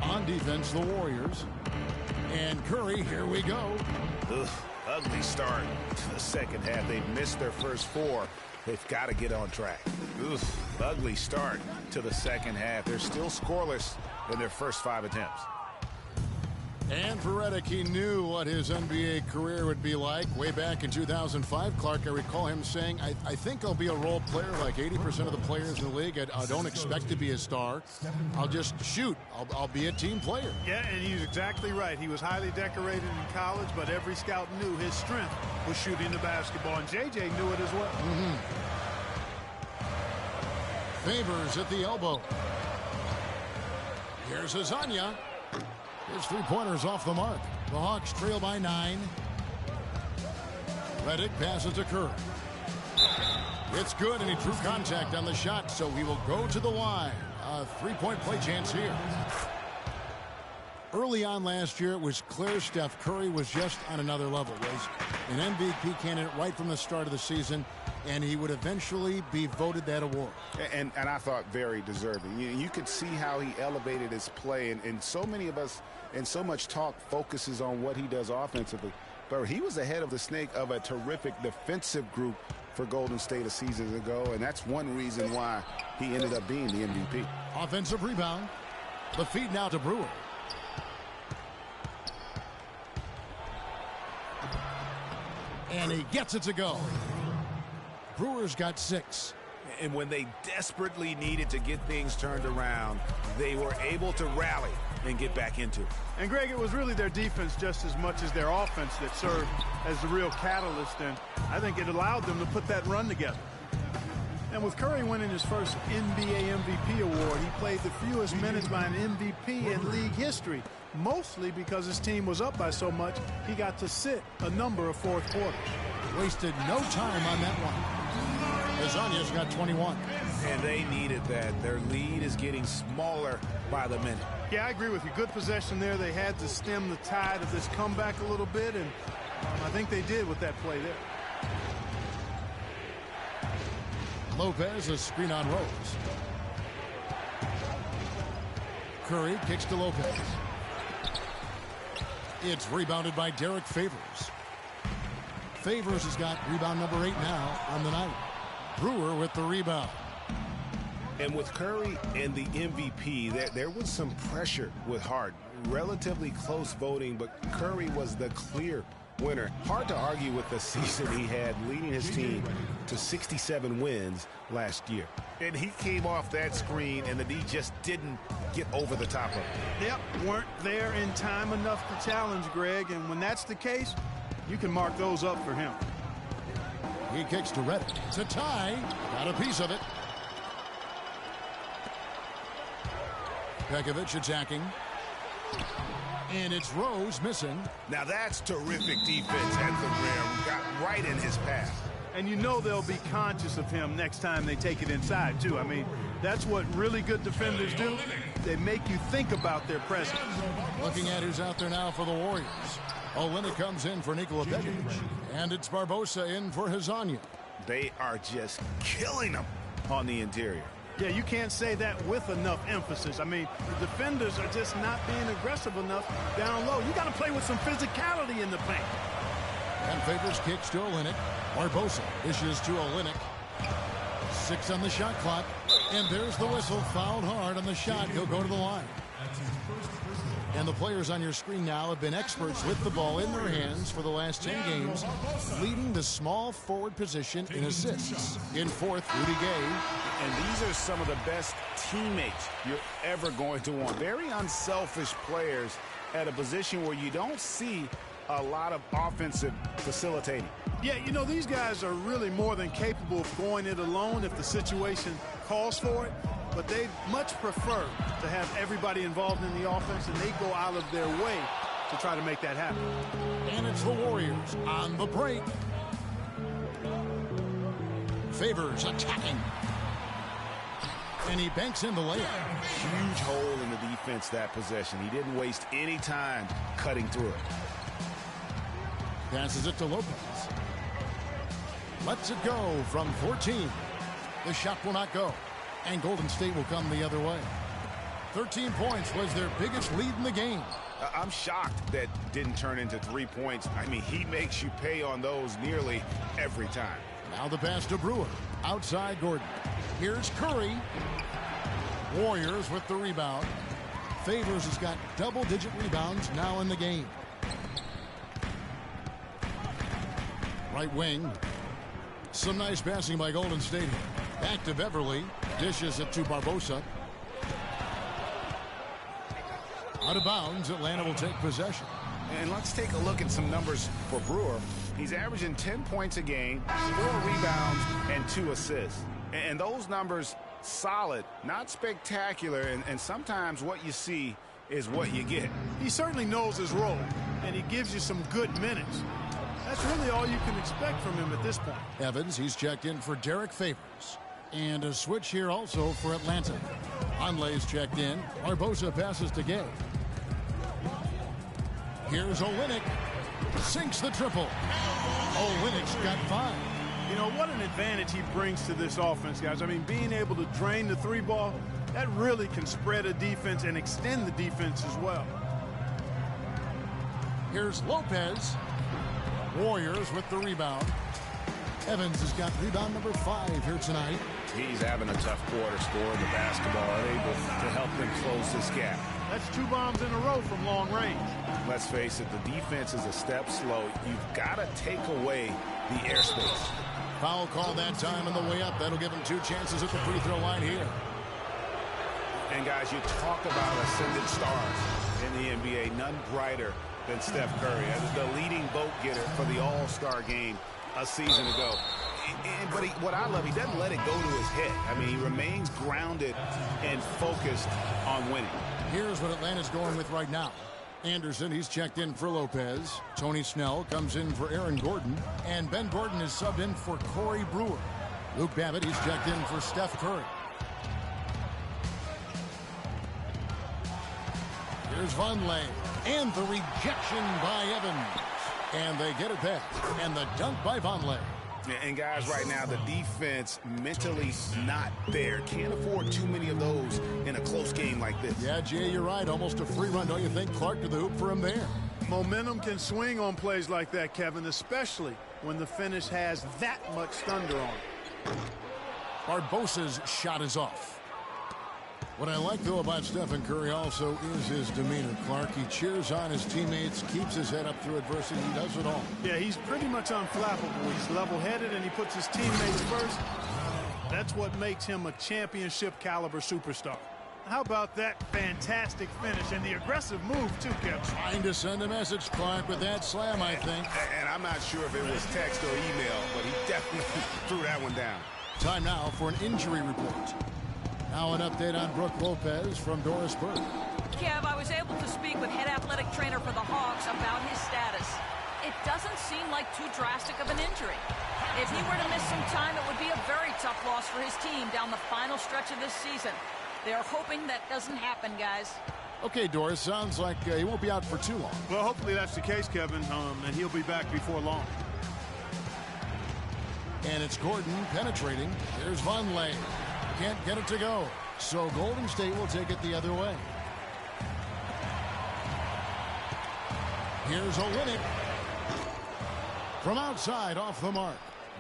On defense, the Warriors. And Curry, here we go. Ugh, ugly start to the second half. They've missed their first 4. They've got to get on track. Ugh, ugly start to the second half. They're still scoreless in their first 5 attempts. And for Redick, he knew what his NBA career would be like way back in 2005. Clark, I recall him saying, I think I'll be a role player like 80% of the players in the league. I don't expect to be a star. I'll just shoot. I'll be a team player. Yeah, and he's exactly right. He was highly decorated in college, but every scout knew his strength was shooting the basketball, and J.J. knew it as well. Favors at the elbow. Here's Azania. His three-pointers off the mark. The Hawks trail by 9. Redick passes to Curry. It's good, and he drew contact on the shot, so he will go to the line. A three-point play chance here. Early on last year, it was clear Steph Curry was just on another level. Was an MVP candidate right from the start of the season, and he would eventually be voted that award. And I thought very deserving. You could see how he elevated his play, and so many of us and so much talk focuses on what he does offensively. But he was ahead of the snake of a terrific defensive group for Golden State a season ago, and that's one reason why he ended up being the MVP. Offensive rebound. The feed now to Brewer. And he gets it to go. Brewer's got 6. And when they desperately needed to get things turned around, they were able to rally and get back into it. And, Greg, it was really their defense just as much as their offense that served as the real catalyst, and I think it allowed them to put that run together. And with Curry winning his first NBA MVP award, he played the fewest minutes by an MVP in league history, mostly because his team was up by so much he got to sit a number of fourth quarters. Wasted no time on that one. Azania's got 21. And they needed that. Their lead is getting smaller by the minute. Yeah, I agree with you. Good possession there. They had to stem the tide of this comeback a little bit, and I think they did with that play there. Lopez, a screen on Rose. Curry kicks to Lopez. It's rebounded by Derek Favors. Favors has got rebound number 8 now on the night. Brewer with the rebound. And with Curry and the MVP, there was some pressure with Harden. Relatively close voting, but Curry was the clear winner. Hard to argue with the season he had, leading his team to 67 wins last year. And he came off that screen, and the D just didn't get over the top of it. Yep, weren't there in time enough to challenge Greg, and when that's the case, you can mark those up for him. He kicks to Reddick. To tie. Got a piece of it. Pekovic attacking. And it's Rose missing. Now that's terrific defense at the rim. Got right in his path. And you know they'll be conscious of him next time they take it inside, too. I mean, that's what really good defenders do. They make you think about their presence. Looking at who's out there now for the Warriors. Olynyk comes in for Nikola Pekovic. And it's Barbosa in for Hezonja. They are just killing them on the interior. Yeah, you can't say that with enough emphasis. I mean, the defenders are just not being aggressive enough down low. You got to play with some physicality in the paint. And Favors kicks to Olynyk. Barbosa issues to Olynyk. 6 on the shot clock. And there's the whistle. Fouled hard on the shot. He'll go to the line. And the players on your screen now have been experts with the ball in their hands for the last 10 games, leading the small forward position in assists. In fourth, Rudy Gay. And these are some of the best teammates you're ever going to want. Very unselfish players at a position where you don't see a lot of offensive facilitating. Yeah, you know, these guys are really more than capable of going it alone if the situation calls for it. But they much prefer to have everybody involved in the offense, and they go out of their way to try to make that happen. And it's the Warriors on the break. Favors attacking. And he banks in the layup. Huge hole in the defense that possession. He didn't waste any time cutting through it. Passes it to Lopez. Lets it go from 14. The shot will not go. And Golden State will come the other way. 13 points was their biggest lead in the game. I'm shocked that didn't turn into 3 points. I mean, he makes you pay on those nearly every time. Now the pass to Brewer. Outside Gordon. Here's Curry. Warriors with the rebound. Favors has got double-digit rebounds now in the game. Right wing. Some nice passing by Golden State. Back to Beverly. Dishes it to Barbosa. Out of bounds, Atlanta will take possession. And let's take a look at some numbers for Brewer. He's averaging 10 points a game, 4 rebounds, and 2 assists. And those numbers, solid, not spectacular, and sometimes what you see is what you get. He certainly knows his role, and he gives you some good minutes. That's really all you can expect from him at this point. Evans, he's checked in for Derek Favors. And a switch here also for Atlanta. Conley's checked in. Barbosa passes to Gay. Here's Olynyk. Sinks the triple. Olynyk's got 5. You know, what an advantage he brings to this offense, guys. I mean, being able to drain the 3-ball, that really can spread a defense and extend the defense as well. Here's Lopez. Warriors with the rebound. Evans has got rebound number 5 here tonight. He's having a tough quarter, scoring the basketball, able to help them close this gap. That's 2 bombs in a row from long range. Let's face it, the defense is a step slow. You've got to take away the airspace. Foul call that time on the way up. That'll give him 2 chances at the free throw line here. And guys, you talk about ascendant stars in the NBA. None brighter than Steph Curry, the leading vote getter for the All-Star game a season ago. But what I love, he doesn't let it go to his head. I mean, he remains grounded and focused on winning. Here's what Atlanta's going with right now. Anderson, he's checked in for Lopez. Tony Snell comes in for Aaron Gordon. And Ben Gordon is subbed in for Corey Brewer. Luke Babbitt, he's checked in for Steph Curry. Here's Vonleh. And the rejection by Evans. And they get it back. And the dunk by Vonleh. And guys, right now, the defense mentally not there. Can't afford too many of those in a close game like this. Yeah, Jay, you're right. Almost a free run, don't you think? Clark to the hoop for him there. Momentum can swing on plays like that, Kevin, especially when the finish has that much thunder on it. Barbosa's shot is off. What I like, though, about Stephen Curry also is his demeanor. Clark, he cheers on his teammates, keeps his head up through adversity. He does it all. Yeah, he's pretty much unflappable. He's level-headed, and he puts his teammates first. That's what makes him a championship-caliber superstar. How about that fantastic finish and the aggressive move, too, Kevin? Trying to send a message, Clark, with that slam, I think. And I'm not sure if it was text or email, but he definitely threw that one down. Time now for an injury report. Now an update on Brooke Lopez from Doris Burke. Kev, I was able to speak with head athletic trainer for the Hawks about his status. It doesn't seem like too drastic of an injury. If he were to miss some time, it would be a very tough loss for his team down the final stretch of this season. They're hoping that doesn't happen, guys. Okay, Doris, sounds like he won't be out for too long. Well, hopefully that's the case, Kevin, and he'll be back before long. And it's Gordon penetrating. There's Vonleh. Can't get it to go. So Golden State will take it the other way. Here's Olynyk. From outside, off the mark.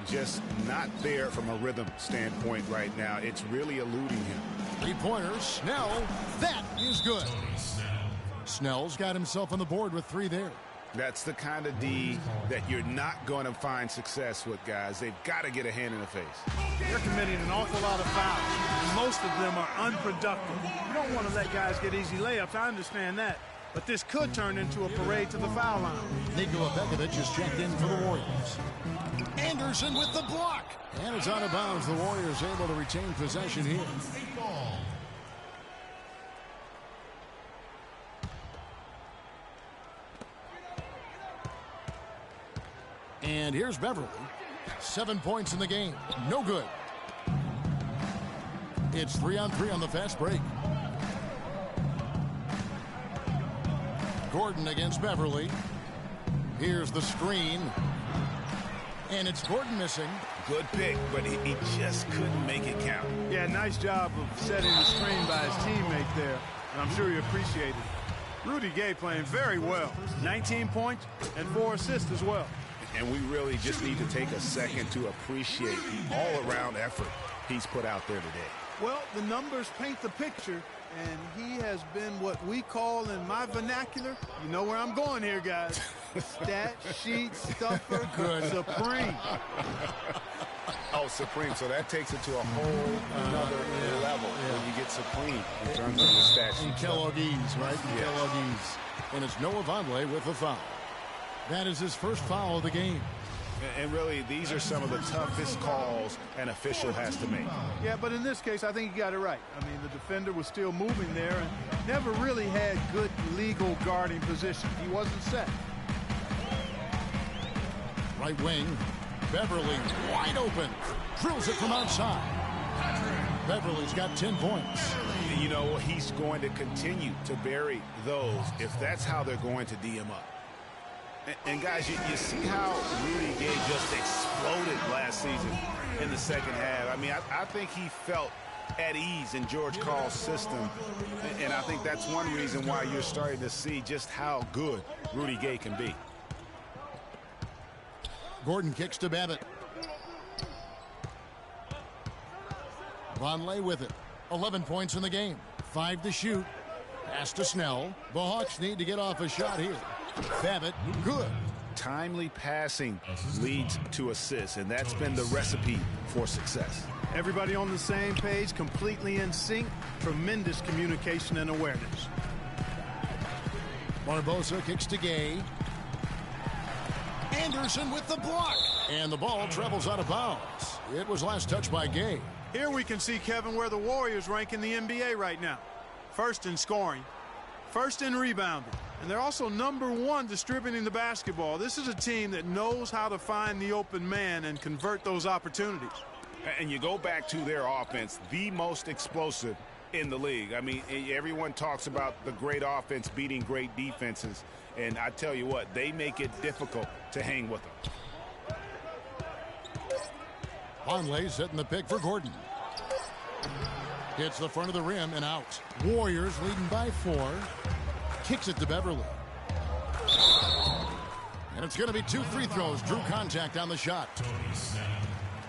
Just not there from a rhythm standpoint right now. It's really eluding him. Three-pointer, Snell. That is good. Snell's got himself on the board with 3 there. That's the kind of D that you're not going to find success with, guys. They've got to get a hand in the face. They're committing an awful lot of fouls, and most of them are unproductive. You don't want to let guys get easy layups. I understand that. But this could turn into a parade to the foul line. Nikola Pekovic is checked in for the Warriors. Anderson with the block. And it's out of bounds. The Warriors able to retain possession here. And here's Beverly. 7 points in the game. No good. It's 3-on-3 on the fast break. Gordon against Beverly. Here's the screen. And it's Gordon missing. Good pick, but he just couldn't make it count. Yeah, nice job of setting the screen by his teammate there. And I'm sure he appreciated it. Rudy Gay playing very well. 19 points and 4 assists as well. And we really just need to take a second to appreciate the all-around effort he's put out there today. Well, the numbers paint the picture, and he has been what we call in my vernacular, you know where I'm going here, guys, stat sheet stuffer supreme. Oh, supreme. So that takes it to a whole another level when you get supreme in terms of the stat sheet. Kelloggese, right? Yes. Kelloggese. And it's Noah Vonleh with a foul. That is his first foul of the game. And really, these are some of the toughest calls an official has to make. Yeah, but in this case, I think he got it right. I mean, the defender was still moving there and never really had good legal guarding position. He wasn't set. Right wing, Beverly wide open. Drills it from outside. Beverly's got 10 points. You know, he's going to continue to bury those if that's how they're going to D him up. And guys, you see how Rudy Gay just exploded last season in the second half. I mean, I think he felt at ease in George Karl's system. And I think that's one reason why you're starting to see just how good Rudy Gay can be. Gordon kicks to Babbitt. Vonleh with it. 11 points in the game. 5 to shoot. Pass to Snell. The Hawks need to get off a shot here. Babbitt, good. Timely passing leads to assists, and that's been the recipe for success. Everybody on the same page, completely in sync. Tremendous communication and awareness. Barbosa kicks to Gay. Anderson with the block. And the ball travels out of bounds. It was last touched by Gay. Here we can see, Kevin, where the Warriors rank in the NBA right now. First in scoring, first in rebounding, and they're also #1 distributing the basketball. This is a team that knows how to find the open man and convert those opportunities. And you go back to their offense, the most explosive in the league. I mean, everyone talks about the great offense beating great defenses, and I tell you what, they make it difficult to hang with them. Conley setting the pick for Gordon. Hits the front of the rim and out. Warriors leading by 4. Kicks it to Beverly. And it's going to be 2 free throws. Drew contact on the shot.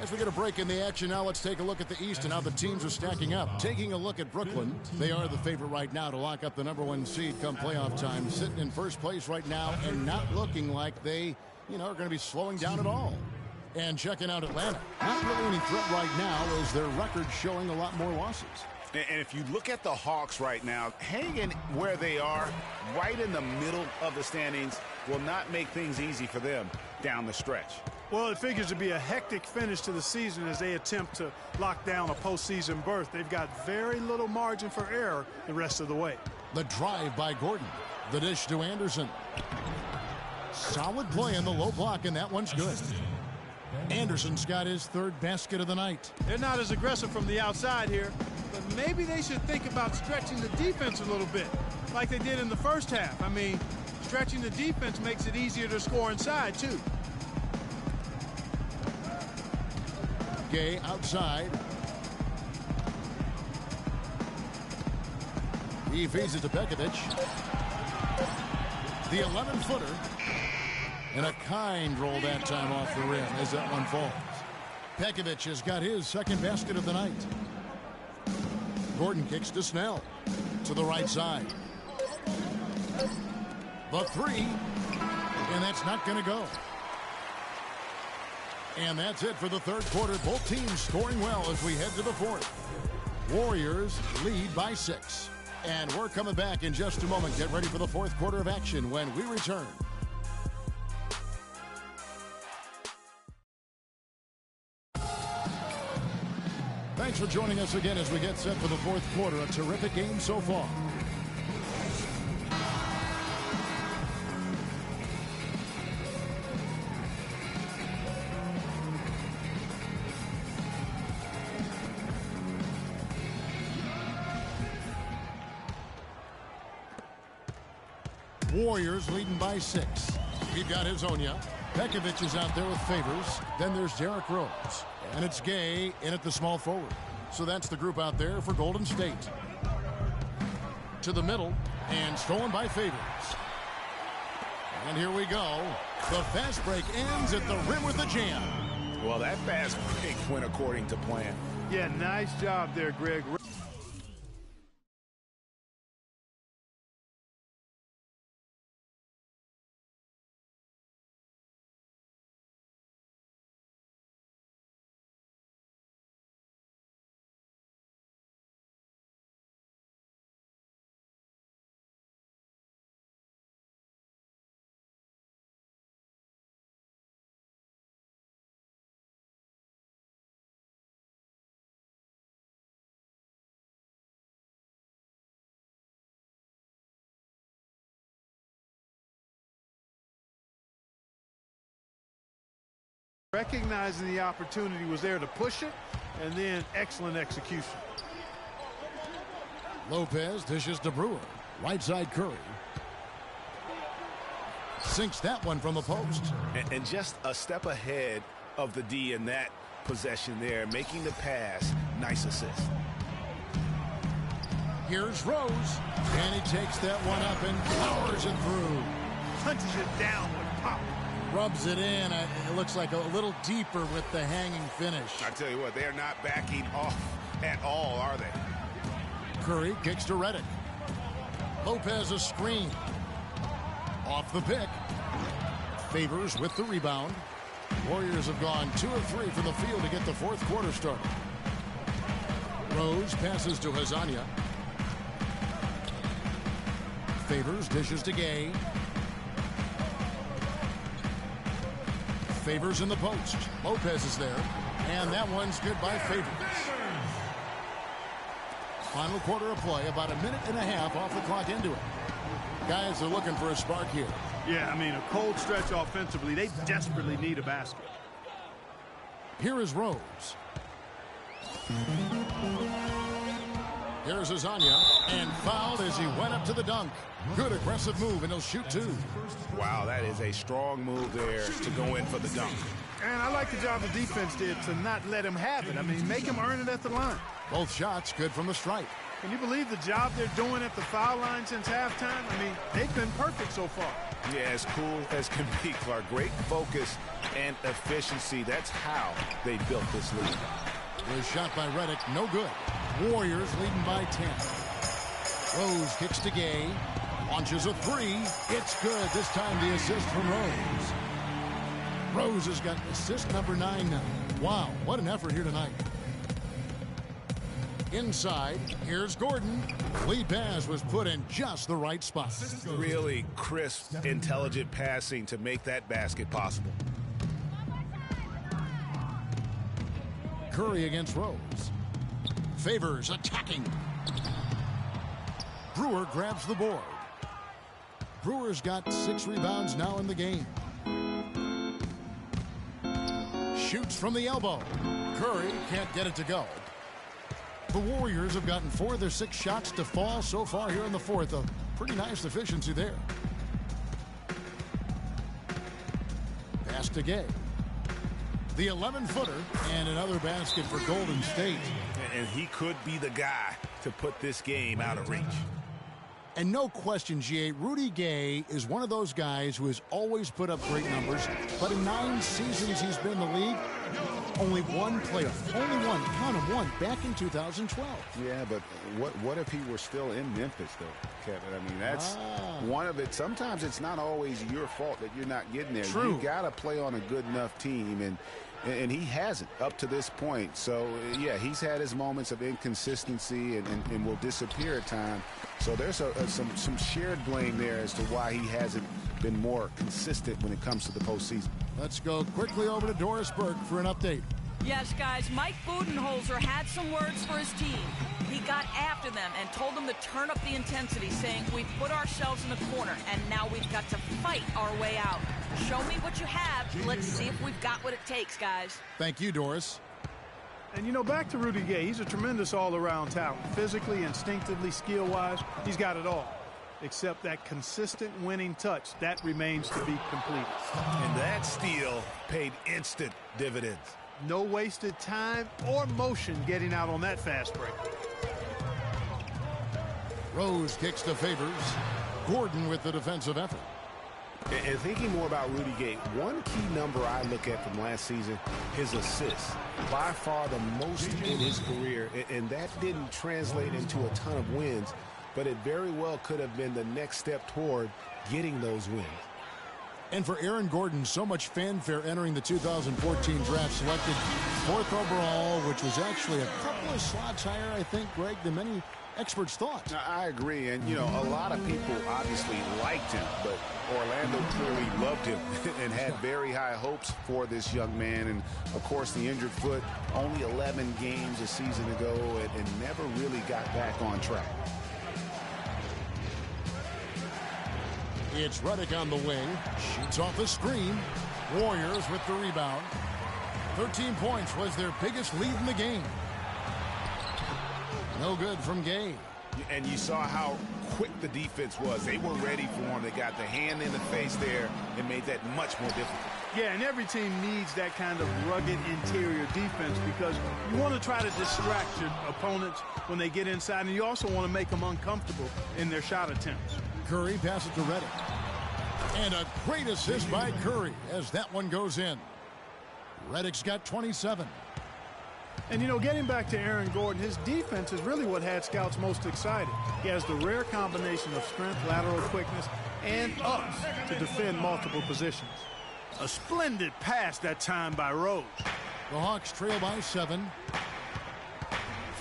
As we get a break in the action now, let's take a look at the East and how the teams are stacking up. Taking a look at Brooklyn, they are the favorite right now to lock up the #1 seed come playoff time. Sitting in first place right now and not looking like they, are going to be slowing down at all. And checking out Atlanta, not really any threat right now as their record showing a lot more losses. And if you look at the Hawks right now, hanging where they are, right in the middle of the standings, will not make things easy for them down the stretch. Well, it figures to be a hectic finish to the season as they attempt to lock down a postseason berth. They've got very little margin for error the rest of the way. The drive by Gordon. The dish to Anderson. Solid play in the low block, and that one's good. Anderson's got his 3rd basket of the night. They're not as aggressive from the outside here, but maybe they should think about stretching the defense a little bit, like they did in the first half. I mean, stretching the defense makes it easier to score inside, too. Gay outside. He feeds it to Pekovic. The 11-footer. And a kind roll that time off the rim as that one falls. Pekovic has got his 2nd basket of the night. Gordon kicks to Snell. To the right side. The 3. And that's not going to go. And that's it for the 3rd quarter. Both teams scoring well as we head to the 4th. Warriors lead by 6. And we're coming back in just a moment. Get ready for the 4th quarter of action when we return. Thanks for joining us again as we get set for the 4th quarter. A terrific game so far. Warriors leading by 6. We've got Hezonja. Pekovic is out there with Favors. Then there's Derrick Rose. And it's Gay in at the small forward. So that's the group out there for Golden State. To the middle and stolen by Favors. And here we go. The fast break ends at the rim with a jam. Well, that fast break went according to plan. Yeah, nice job there, Greg. Recognizing the opportunity was there to push it, and then excellent execution. Lopez dishes to Brewer. Right side Curry. Sinks that one from the post. And just a step ahead of the D in that possession there, making the pass. Nice assist. Here's Rose. And he takes that one up and powers it through. Punches it down with pop. Rubs it in. It looks like a little deeper with the hanging finish. I tell you what, they are not backing off at all, are they? Curry kicks to Redick. Lopez a screen. Off the pick. Favors with the rebound. Warriors have gone 2 of 3 from the field to get the 4th quarter started. Rose passes to Hezonja. Favors dishes to Gay. Favors in the post. Lopez is there. And that one's good by Favors. Final quarter of play, about a minute and a half off the clock into it. Guys are looking for a spark here. Yeah, I mean, a cold stretch offensively. They desperately need a basket. Here is Rose. Here's Azania, and fouled as he went up to the dunk. Good aggressive move, and he'll shoot 2. Wow, that is a strong move there to go in for the dunk. And I like the job the defense did to not let him have it. I mean, make him earn it at the line. Both shots good from the stripe. Can you believe the job they're doing at the foul line since halftime? I mean, they've been perfect so far. Yeah, as cool as can be, Clark. Great focus and efficiency. That's how they built this lead. Was shot by Redick, no good. Warriors leading by 10. Rose kicks to Gay. Launches a 3. It's good. This time the assist from Rose. Rose has got assist number 9 now. Wow, what an effort here tonight. Inside, here's Gordon. Lead pass was put in just the right spot. Really crisp, intelligent passing to make that basket possible. Curry against Rose. Favors attacking. Brewer grabs the board. Brewer's got 6 rebounds now in the game. Shoots from the elbow. Curry can't get it to go. The Warriors have gotten 4 of their 6 shots to fall so far here in the fourth. A pretty nice efficiency there. Pass to Gay. The 11-footer and another basket for Golden State. And he could be the guy to put this game out of reach. And no question, G.A., Rudy Gay is one of those guys who has always put up great numbers, but in 9 seasons he's been in the league, only one playoff. Only one. Count him, one. Back in 2012. Yeah, but what if he were still in Memphis, though, Kevin? I mean, that's one of it. Sometimes it's not always your fault that you're not getting there. True. You got to play on a good enough team, and he hasn't up to this point. So, yeah, he's had his moments of inconsistency and will disappear at times. So there's some shared blame there as to why he hasn't been more consistent when it comes to the postseason. Let's go quickly over to Doris Burke for an update. Yes, guys, Mike Budenholzer had some words for his team. He got after them and told them to turn up the intensity, saying, we put ourselves in the corner, and now we've got to fight our way out. Show me what you have. Let's see if we've got what it takes, guys. Thank you, Doris. And, you know, back to Rudy Gay, he's a tremendous all-around talent. Physically, instinctively, skill-wise, he's got it all. Except that consistent winning touch, that remains to be completed. And that steal paid instant dividends. No wasted time or motion getting out on that fast break. Rose kicks to Favors. Gordon with the defensive effort. And thinking more about Rudy Gay, one key number I look at from last season, his assists. By far the most in his career, and that didn't translate into a ton of wins, but it very well could have been the next step toward getting those wins. And for Aaron Gordon, so much fanfare entering the 2014 draft, selected 4th overall, which was actually a couple of slots higher, I think, Greg, than many experts thought. I agree, and, you know, a lot of people obviously liked him, but Orlando clearly loved him and had very high hopes for this young man. And, of course, the injured foot, only 11 games a season ago, and never really got back on track. It's Redick on the wing. Shoots off the screen. Warriors with the rebound. 13 points was their biggest lead in the game. No good from Gay. And you saw how quick the defense was. They were ready for him. They got the hand in the face there and made that much more difficult. Yeah, and every team needs that kind of rugged interior defense because you want to try to distract your opponents when they get inside, and you also want to make them uncomfortable in their shot attempts. Curry passes to Redick. And a great assist by Curry as that one goes in. Redick's got 27. And, you know, getting back to Aaron Gordon, his defense is really what had scouts most excited. He has the rare combination of strength, lateral quickness, and ups to defend multiple positions. A splendid pass that time by Rose. The Hawks trail by 7.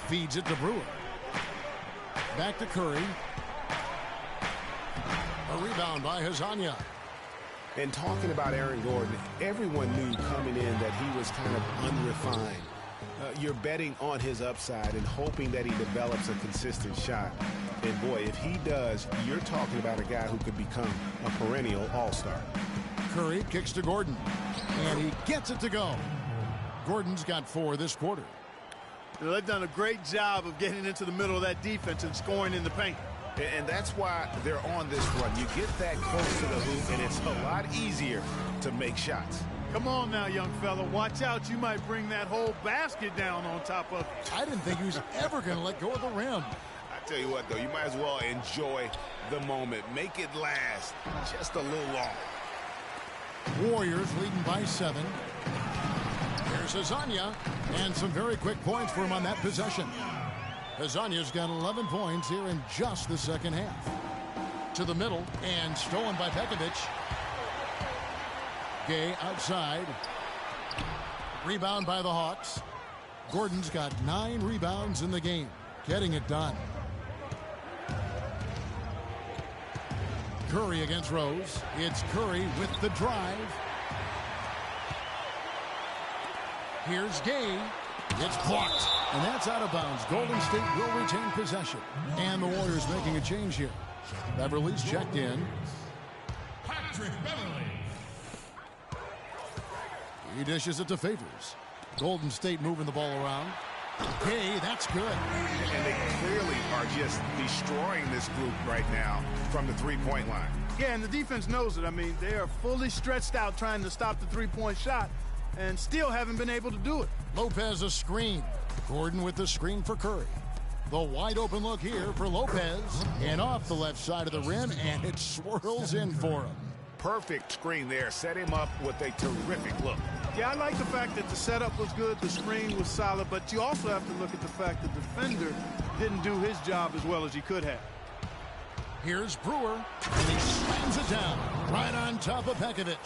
Feeds it to Brewer. Back to Curry. A rebound by Hazanya. And talking about Aaron Gordon, everyone knew coming in that he was kind of unrefined. You're betting on his upside and hoping that he develops a consistent shot. And, boy, if he does, you're talking about a guy who could become a perennial all-star. Curry kicks to Gordon, and he gets it to go. Gordon's got 4 this quarter. They've done a great job of getting into the middle of that defense and scoring in the paint. And that's why they're on this run. You get that close to the hoop, and it's a lot easier to make shots. Come on now, young fella. Watch out. You might bring that whole basket down on top of it. I didn't think he was ever going to let go of the rim. I tell you what, though, you might as well enjoy the moment. Make it last just a little longer. Warriors leading by 7. Here's Hezonja, and some very quick points for him on that possession. Hezonja's got 11 points here in just the second half. To the middle, and stolen by Pekovic. Gay outside. Rebound by the Hawks. Gordon's got 9 rebounds in the game, getting it done. Curry against Rose. It's Curry with the drive. Here's Gay. It's blocked, and that's out of bounds. Golden State will retain possession. And the Warriors making a change here. Beverly's checked in. Patrick Beverly. He dishes it to Favors. Golden State moving the ball around. Gay, that's good. And they clearly are just destroying this group right now from the three-point line. Yeah, and the defense knows it. I mean, they are fully stretched out trying to stop the three-point shot and still haven't been able to do it. Lopez a screen. Gordon with the screen for Curry. The wide open look here for Lopez. And off the left side of the rim, and it swirls in for him. Perfect screen there. Set him up with a terrific look. Yeah, I like the fact that the setup was good, the screen was solid, but you also have to look at the fact the defender didn't do his job as well as he could have. Here's Brewer, and he slams it down right on top of Pekovic.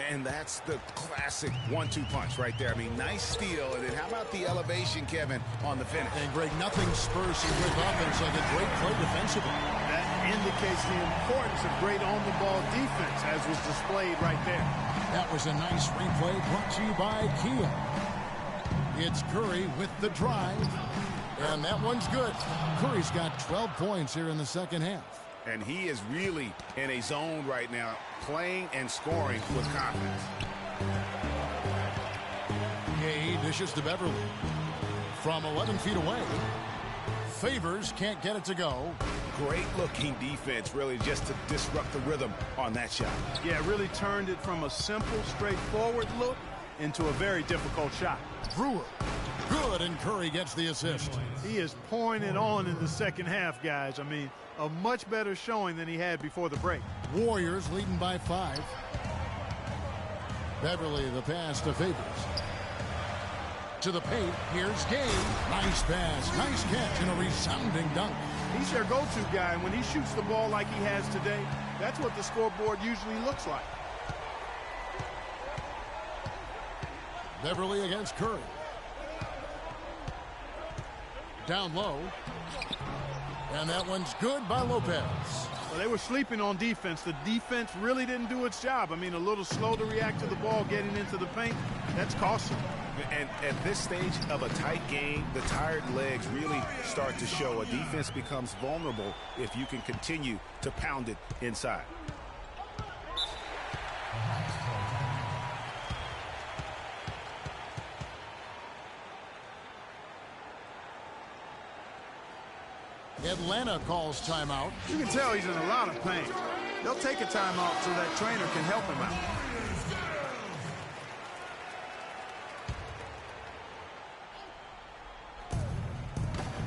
And that's the classic 1-2 punch right there. I mean, nice steal. And then how about the elevation, Kevin, on the finish? And Greg, nothing spurs some quick offense like a great play defensively. That indicates the importance of great on-the-ball defense, as was displayed right there. That was a nice replay brought to you by Kia. It's Curry with the drive. And that one's good. Curry's got 12 points here in the second half. And he is really in a zone right now, playing and scoring with confidence. Gay dishes to Beverly. From 11 feet away. Favors can't get it to go. Great looking defense, really, just to disrupt the rhythm on that shot. Yeah, it really turned it from a simple, straightforward look into a very difficult shot. Brewer. Good, and Curry gets the assist. He is pouring it on in the second half, guys. I mean, a much better showing than he had before the break. Warriors leading by 5. Beverly the pass to Favors. To the paint, here's Gay. Nice pass, nice catch, and a resounding dunk. He's their go-to guy, and when he shoots the ball like he has today, that's what the scoreboard usually looks like. Beverly against Curry. Down low. And that one's good by Lopez. Well, they were sleeping on defense. The defense really didn't do its job. I mean, a little slow to react to the ball getting into the paint. That's costly. And at this stage of a tight game, the tired legs really start to show. A defense becomes vulnerable if you can continue to pound it inside. Atlanta calls timeout. You can tell he's in a lot of pain. They'll take a timeout so that trainer can help him out.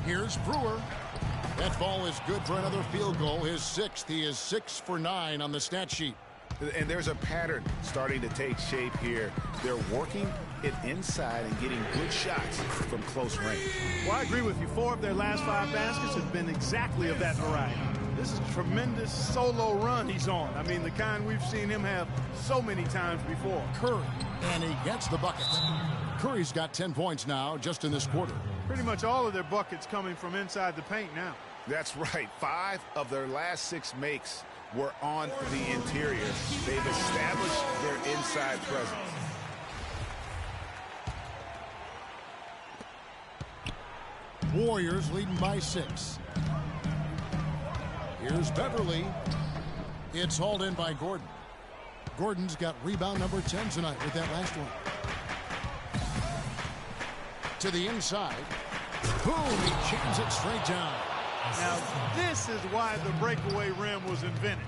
Here's Brewer. That ball is good for another field goal. His 6th. He is 6 for 9 on the stat sheet. And there's a pattern starting to take shape here. They're working it inside and getting good shots from close range. Well, I agree with you. 4 of their last 5 baskets have been exactly of that variety. This is a tremendous solo run he's on. I mean, the kind we've seen him have so many times before. Curry, and he gets the bucket. Curry's got 10 points now just in this quarter. Pretty much all of their buckets coming from inside the paint now. That's right. 5 of their last 6 makes were on the interior. They've established their inside presence. Warriors leading by 6. Here's Beverly. It's hauled in by Gordon. Gordon's got rebound number 10 tonight with that last one. To the inside. Boom, he jams it straight down. Now, this is why the breakaway rim was invented.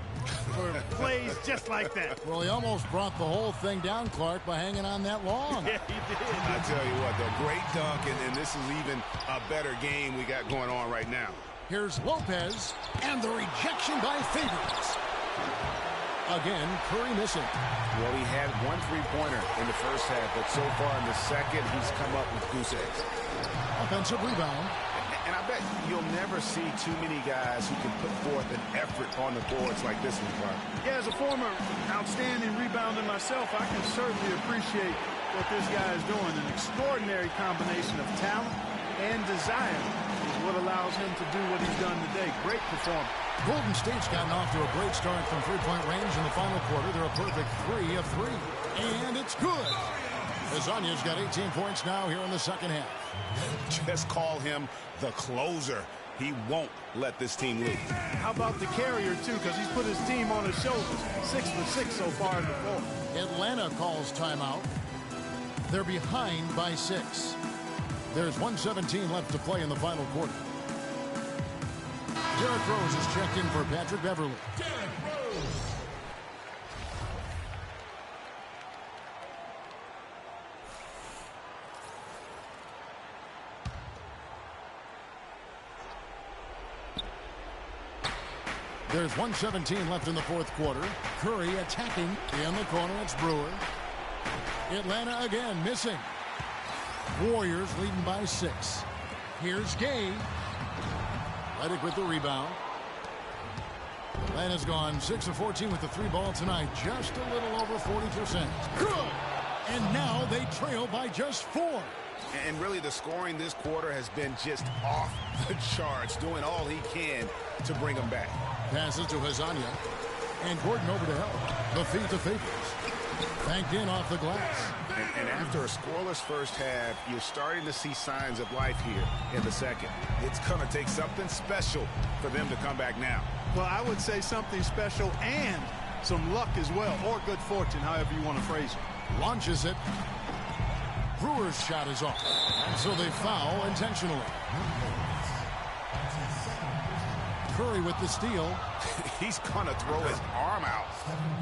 For plays just like that. Well, he almost brought the whole thing down, Clark, by hanging on that long. Yeah, he did. I tell you what, though, great dunk, and this is even a better game we got going on right now. Here's Lopez, and the rejection by Favors. Again, Curry missing. Well, he had one three-pointer in the first half, but so far in the second, he's come up with goose eggs. Offensive rebound. And I bet you'll never see too many guys who can put forth an effort on the boards like this one, Clark. Yeah, as a former outstanding rebounder myself, I can certainly appreciate what this guy is doing. An extraordinary combination of talent and desire is what allows him to do what he's done today. Great performance. Golden State's gotten off to a great start from three-point range in the final quarter. They're a perfect 3 of 3. And it's good. Hazanya's got 18 points now here in the second half. Just call him the closer. He won't let this team lead. How about the carrier, too, because he's put his team on his shoulders. 6 for 6 so far in the fourth. Atlanta calls timeout. They're behind by 6. There's 1:17 left to play in the final quarter. Derrick Rose is checked in for Patrick Beverley. Derrick Rose. There's 1:17 left in the fourth quarter. Curry attacking in the corner. It's Brewer. Atlanta again missing. Warriors leading by 6. Here's Gay. Redick with the rebound. Atlanta's gone 6 of 14 with the 3 ball tonight. Just a little over 40%. Good. And now they trail by just 4. And really the scoring this quarter has been just off the charts, doing all he can to bring them back. Passes to Hazanya. And Gordon over to help. The feed to Favors. Banked in off the glass. And after a scoreless first half, you're starting to see signs of life here in the second. It's going to take something special for them to come back now. Well, I would say something special and some luck as well, or good fortune, however you want to phrase it. Launches it. Brewer's shot is off. And so they foul intentionally. Curry with the steal. He's going to throw his arm out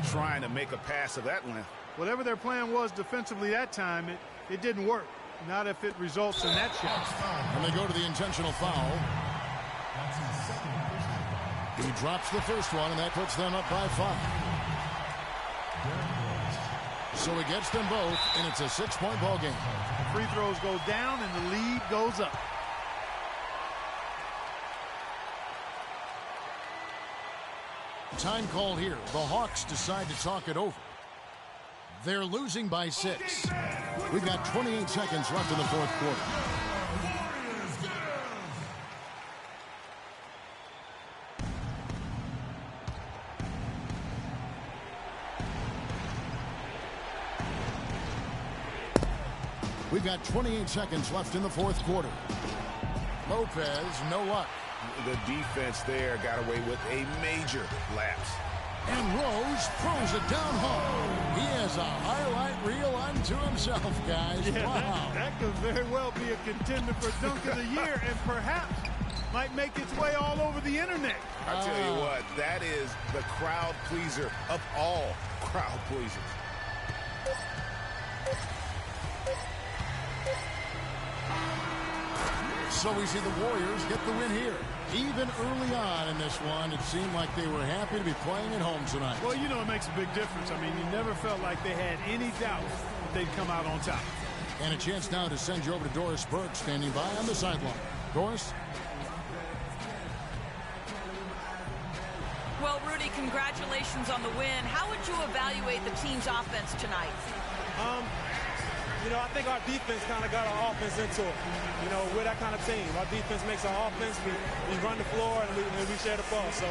trying to make a pass of that length. Whatever their plan was defensively that time, it didn't work. Not if it results in that shot. And they go to the intentional foul. He drops the first one, and that puts them up by 5. So he gets them both, and it's a 6-point ball game. Free throws go down, and the lead goes up. Time called here. The Hawks decide to talk it over. They're losing by 6. We've got 28 seconds left in the fourth quarter. We've got 28 seconds left in the fourth quarter. Lopez, no luck. The defense there got away with a major lapse. And Rose throws it down home. He has a highlight reel unto himself, guys. Yeah, wow. That could very well be a contender for Dunk of the Year and perhaps might make its way all over the internet. I tell you what, that is the crowd pleaser of all crowd pleasers. So we see the Warriors get the win here. Even early on in this one, it seemed like they were happy to be playing at home tonight. Well, you know, it makes a big difference. I mean, you never felt like they had any doubt that they'd come out on top. And a chance now to send you over to Doris Burke, standing by on the sideline. Doris? Well, Rudy, congratulations on the win. How would you evaluate the team's offense tonight? You know, I think our defense kind of got our offense into it. You know, we're that kind of team. Our defense makes our offense. We run the floor and we share the ball. So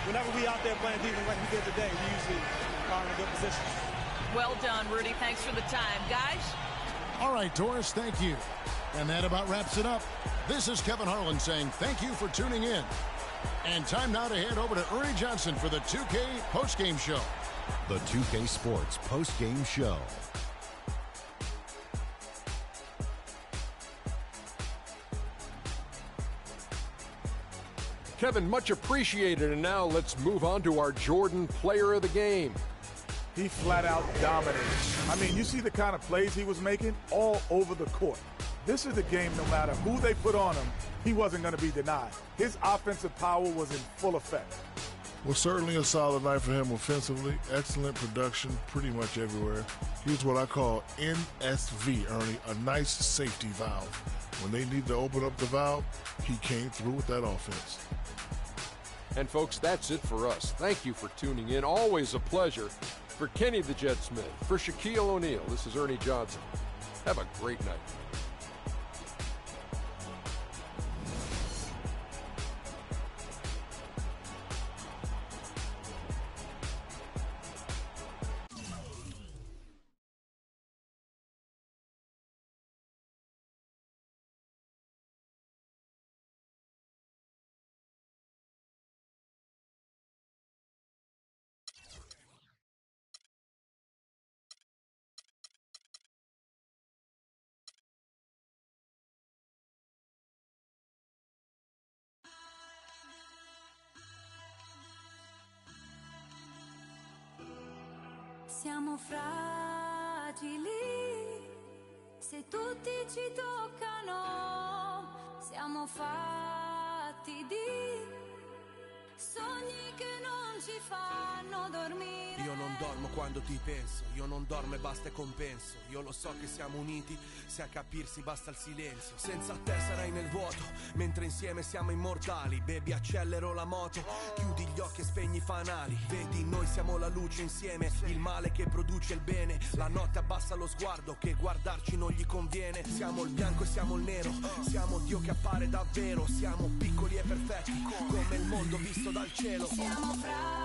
whenever we out there playing defense like we did today, we usually are in a good position. Well done, Rudy. Thanks for the time. Guys? All right, Doris, thank you. And that about wraps it up. This is Kevin Harlan saying thank you for tuning in. And time now to head over to Ernie Johnson for the 2K postgame show. The 2K Sports postgame show. Kevin, much appreciated. And now let's move on to our Jordan Player of the Game. He flat out dominated. I mean, you see the kind of plays he was making all over the court. This is the game, no matter who they put on him, he wasn't going to be denied. His offensive power was in full effect. Well, certainly a solid night for him offensively. Excellent production pretty much everywhere. He was what I call NSV, Ernie, a nice safety valve. When they need to open up the valve, he came through with that offense. And folks, that's it for us. Thank you for tuning in. Always a pleasure. For Kenny the Jet Smith, for Shaquille O'Neal, this is Ernie Johnson. Have a great night. Siamo fragili, se tutti ci toccano, siamo fatti di sogni che non ci fanno dormire. Io non dormo quando ti penso, io non dormo e basta e compenso. Io lo so che siamo uniti, se a capirsi basta il silenzio. Senza te sarai nel vuoto, mentre insieme siamo immortali. Baby, accelero la moto, chiudi gli occhi e spegni i fanali. Vedi, noi siamo la luce insieme, il male che produce il bene. La notte abbassa lo sguardo, che guardarci non gli conviene. Siamo il bianco e siamo il nero, siamo Dio che appare davvero. Siamo piccoli e perfetti, come il mondo visto dal cielo. Siamo fragili,